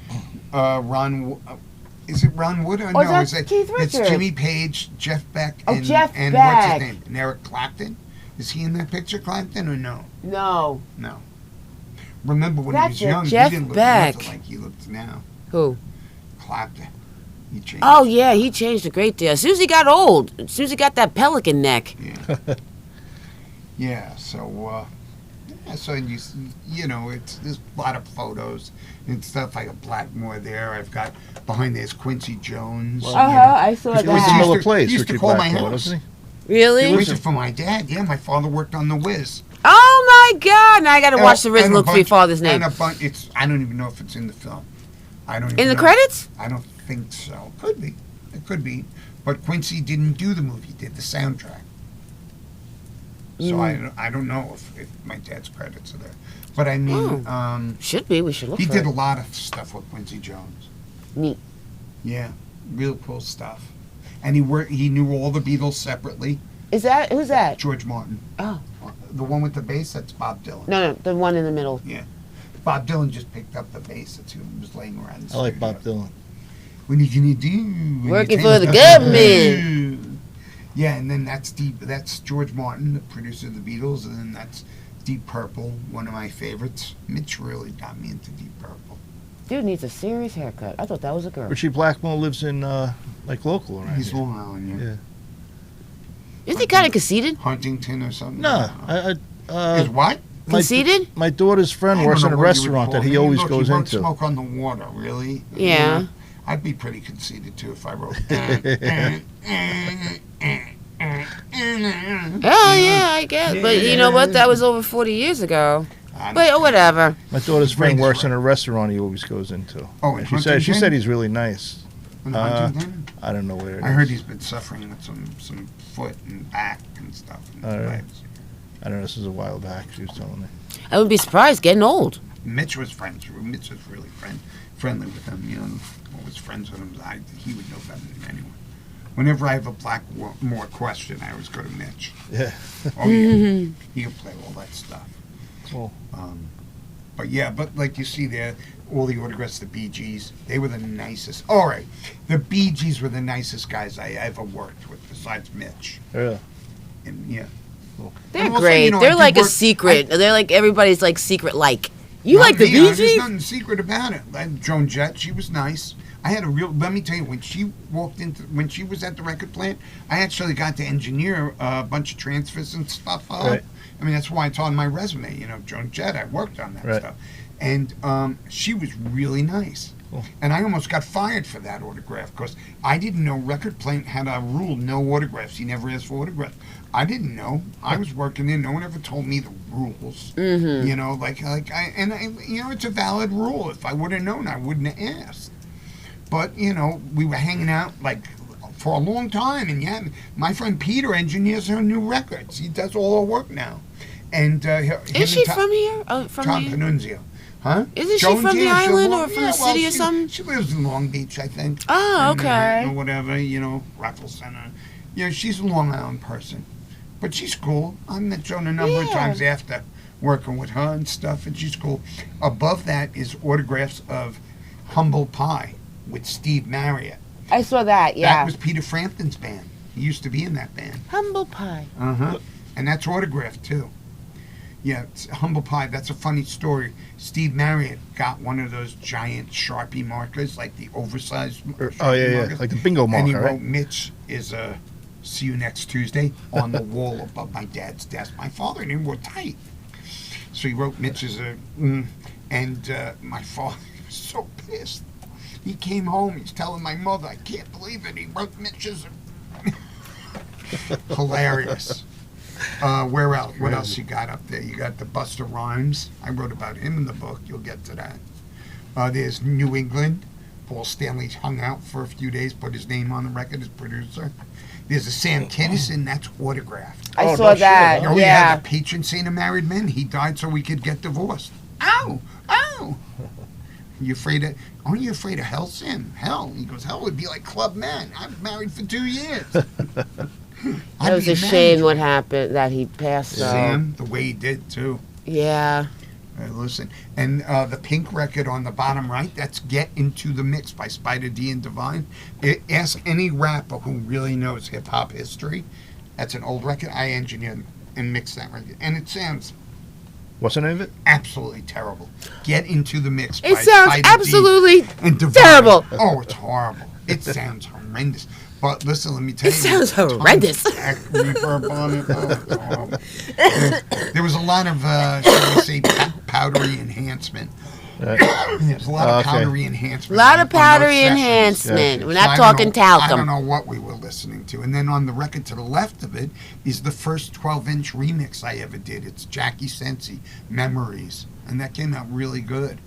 is it Ron Wood or Oh, no? that's It's Keith It's Richards. Jimmy Page, Jeff Beck, Oh, and Jeff and what's his Beck. name? And Eric Clapton. Is he in that picture, Clapton, or no? No. No. Remember when That's he was young, Jeff he didn't look Beck. nothing like he looks now. Who? Clapton. He changed. Oh yeah, he changed a great deal. As soon as he got old, as soon as he got that pelican neck. Yeah. Yeah. So. So you know, there's a lot of photos and stuff. I got Blackmore there. I've got behind there's Quincy Jones. Well, you know. I saw He was in that. Miller He Place, used to Richie call my Blackmore, house. wasn't Really? Quincy for my dad. Yeah, my father worked on The Wiz. Oh my God! Now I got to watch the And Riz a and look for your bunch- father's name. And a bunch. I don't even know if it's in the film. I don't. Even In the know. credits? I don't think so. Could be. It could be. But Quincy didn't do the movie. He did the soundtrack. So I don't know if my dad's credits are there. But I mean, Should be. We should look he for did it. a lot of stuff with Quincy Jones. Neat. Yeah, real cool stuff. And he knew all the Beatles separately. Who's that? George Martin. Oh. The one with the bass, that's Bob Dylan. No, the one in the middle. Yeah. Bob Dylan just picked up the bass that's who was laying around the I like studio. Bob Dylan. What are you gonna do? when Working you for take the government. Yeah, and then that's George Martin, the producer of the Beatles, and then that's Deep Purple, one of my favorites. Mitch really got me into Deep Purple. Dude needs a serious haircut. I thought that was a girl. Richie Blackmore lives in, like, local around He's here. Long Island, yeah. Yeah. Isn't he kind of conceited? Huntington or something? No, Is what? Conceited? My daughter's friend works in a restaurant that he always goes he wrote into. Smoke on the Water, really? Yeah. I'd be pretty conceited, too, if I wrote... Oh, yeah, I guess. But you know what? That was over 40 years ago. But whatever. My daughter's friend Greatest works in friend. a restaurant he always goes into. Oh, in And she said Huntington? he's really nice. In Huntington? I don't know where it is. I heard he's been suffering with some foot and back and stuff. And Oh, yeah. legs. I don't know, this was a while back, she was telling me. I wouldn't be surprised getting old. Mitch was Mitch was really friendly with him, you know. I was friends with him. He would know better than anyone. Whenever I have a Blackmore question, I always go to Mitch. Yeah. Oh, yeah. He can play all that stuff. Cool. But yeah, but like you see there, all the autographs, the Bee Gees, they were the nicest. All right, the Bee Gees were the nicest guys I ever worked with, besides Mitch. Yeah. And yeah, They're And also, great. you know, I They're do like a work- secret. They're like everybody's like secret like. You Not like the me, Bee There's Gees? nothing secret about it. Like Joan Jett, she was nice. I had a real. Let me tell you, when she was at the record plant, I actually got to engineer a bunch of transfers and stuff. Right. I mean, that's why it's on my resume. You know, Joan Jett. I worked on that Right. stuff, and she was really nice. Cool. And I almost got fired for that autograph because I didn't know record plant had a rule: no autographs. He never asked for autographs. I didn't know. I was working there. No one ever told me the rules. Mm-hmm. You know, you know, it's a valid rule. If I would have known, I wouldn't have asked. But you know, we were hanging out like for a long time, and yeah, my friend Peter engineers her new records. He does all her work now. And Is she from here? Oh, from Tom here? Panunzio. Huh? Isn't she Joan from the Jett, island or from the city or she, something? She lives in Long Beach, I think. Oh, And, okay. or whatever, you know, Raffles Center. You know, she's a Long Island person. But she's cool. I met Joan a number of Yeah. times after working with her and stuff, and she's cool. Above that is autographs of Humble Pie with Steve Marriott. I saw that, yeah. That was Peter Frampton's band. He used to be in that band. Humble pie. Uh-huh. And that's autographed, too. Yeah, it's Humble Pie. That's a funny story. Steve Marriott got one of those giant Sharpie markers, like the oversized Sharpie Oh, yeah, markers. like the bingo And he marker, wrote, right? Mitch is a see you next Tuesday on the wall above my dad's desk. My father and him were tight. So he wrote Mitch is a, and my father was so pissed. He came home, he's telling my mother, I can't believe it, he wrote Mitch is a... Hilarious. Where else? What else you got up there? You got the Buster Rhymes. I wrote about him in the book. You'll get to that. There's New England. Paul Stanley hung out for a few days, put his name on the record as producer. There's a Sam Kinison, that's autographed. I Oh, saw no shit. that, Oh, yeah. the patron saint of married men. He died so we could get divorced. Ow! Ow! Aren't you afraid of hell, Sam? Hell. He goes, hell would be like Club Men. I'm married for 2 years. That was a shame what happened, that he passed, though. Sam, the way he did, too. Yeah. Listen, and the pink record on the bottom right, that's Get Into the Mix by Spider D and Divine. Ask any rapper who really knows hip-hop history. That's an old record. I engineered and mixed that record. And it sounds What's the name of it? absolutely terrible. Get Into the Mix by It sounds Spider D absolutely and Divine. terrible. Oh, it's horrible. It sounds horrendous. But listen, let me tell It you. sounds horrendous. Reverb on it. Oh, it's horrible. There was a lot of, shall we say, powdery enhancement. There's a lot of powdery enhancement. A lot of on those powdery sessions. enhancement. Yeah. We're So not I don't talking know- I don't talcum. know what we were listening to. And then on the record to the left of it is the first 12-inch remix I ever did. It's Jackie Sensi, Memories. And that came out really good.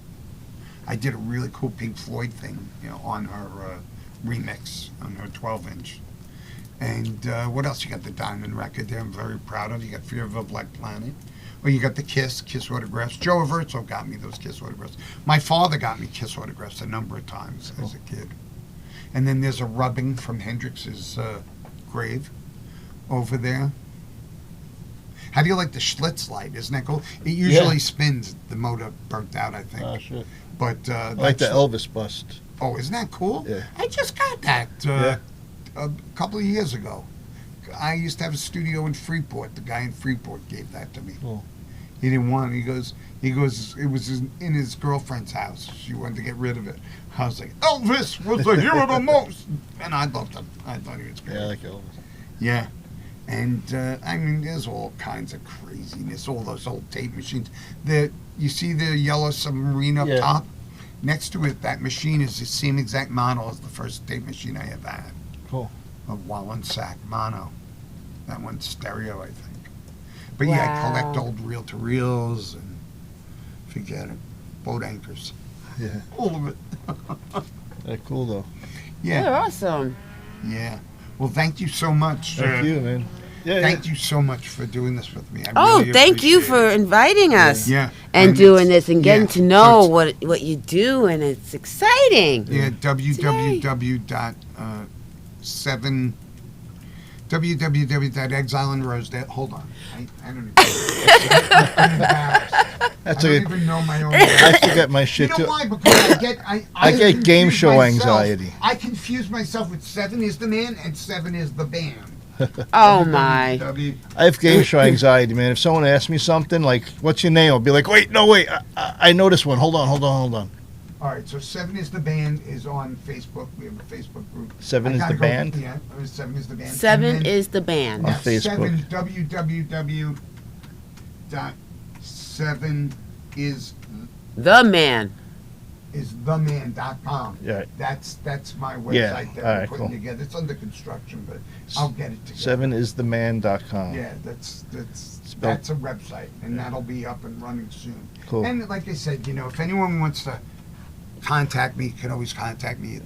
I did a really cool Pink Floyd thing, you know, on her remix, on her 12-inch. And what else? You got the Diamond record there I'm very proud of. You got Fear of a Black Planet. Well, you got the Kiss autographs. Joe Averzo got me those Kiss autographs. My father got me Kiss autographs a number of times as a kid. And then there's a rubbing from Hendrix's grave over there. How do you like the Schlitz light? Isn't that cool? It usually spins. The motor burnt out, I think. Oh, shit. But I like the Elvis bust. Oh, isn't that cool? Yeah. I just got that a couple of years ago. I used to have a studio in Freeport. The guy in Freeport gave that to me. Cool. He didn't want it. He goes, it was in his girlfriend's house. She wanted to get rid of it. I was like, Elvis was the hero the most. And I loved him. I thought he was great. Yeah, I like Elvis. Yeah. And, I mean, there's all kinds of craziness. All those old tape machines. You see the yellow submarine up top? Next to it, that machine is the same exact model as the first tape machine I ever had. Cool. A Wallensack mono. That one's stereo, I think. But yeah, I collect old reel-to-reels and forget it. Boat anchors. Yeah. All of it. They're cool, though. Yeah. They're awesome. Yeah. Well, thank you so much. Thank you, man. Yeah, Thank you so much for doing this with me. I really Thank you appreciate for it. inviting us. Yeah. And doing this and getting to know so what you do, and it's exciting. Yeah, www.exile in Rosedale. Hold on. I don't even I'm embarrassed. I don't even know my own name. I forget my shit, You know too. why? Because I get game confuse show myself. anxiety. I confuse myself with Seven is the Man and Seven is the band. Oh my! I have game show anxiety, man. If someone asks me something, like, what's your name? I'll be like, wait, I know this one. Hold on. All right, so Seven is the Band is on Facebook. We have a Facebook group. Seven is the band? Yeah, Seven is the Band. Seven And then- is the band. On Yeah, Facebook. www.7istheman.com. Yeah. That's my website Yeah, that all we're right, putting cool. together. It's under construction, but I'll get it together. 7istheman.com. Yeah, that's Spelled- a website, and that'll be up and running soon. Cool. And like I said, if anyone wants to contact me, you can always contact me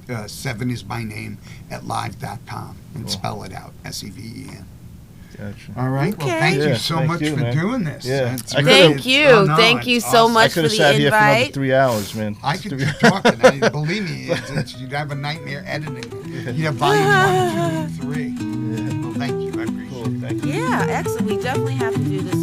at Seven is my name at live.com and spell it out, SEVEN. Gotcha. All right. Well, Okay. thank you Yeah, so thank much you, for man. doing this. Yeah. It's I could've- Thank it's- you. oh, no, Thank you it's so awesome. I much could for have sat the here for another invite. 3 hours, man. I could keep talking. Believe me, you'd have a nightmare editing. You'd have volume 1, 2, 3. Well, thank you. I appreciate it. Cool. Thank you. Yeah, excellent. We definitely have to do this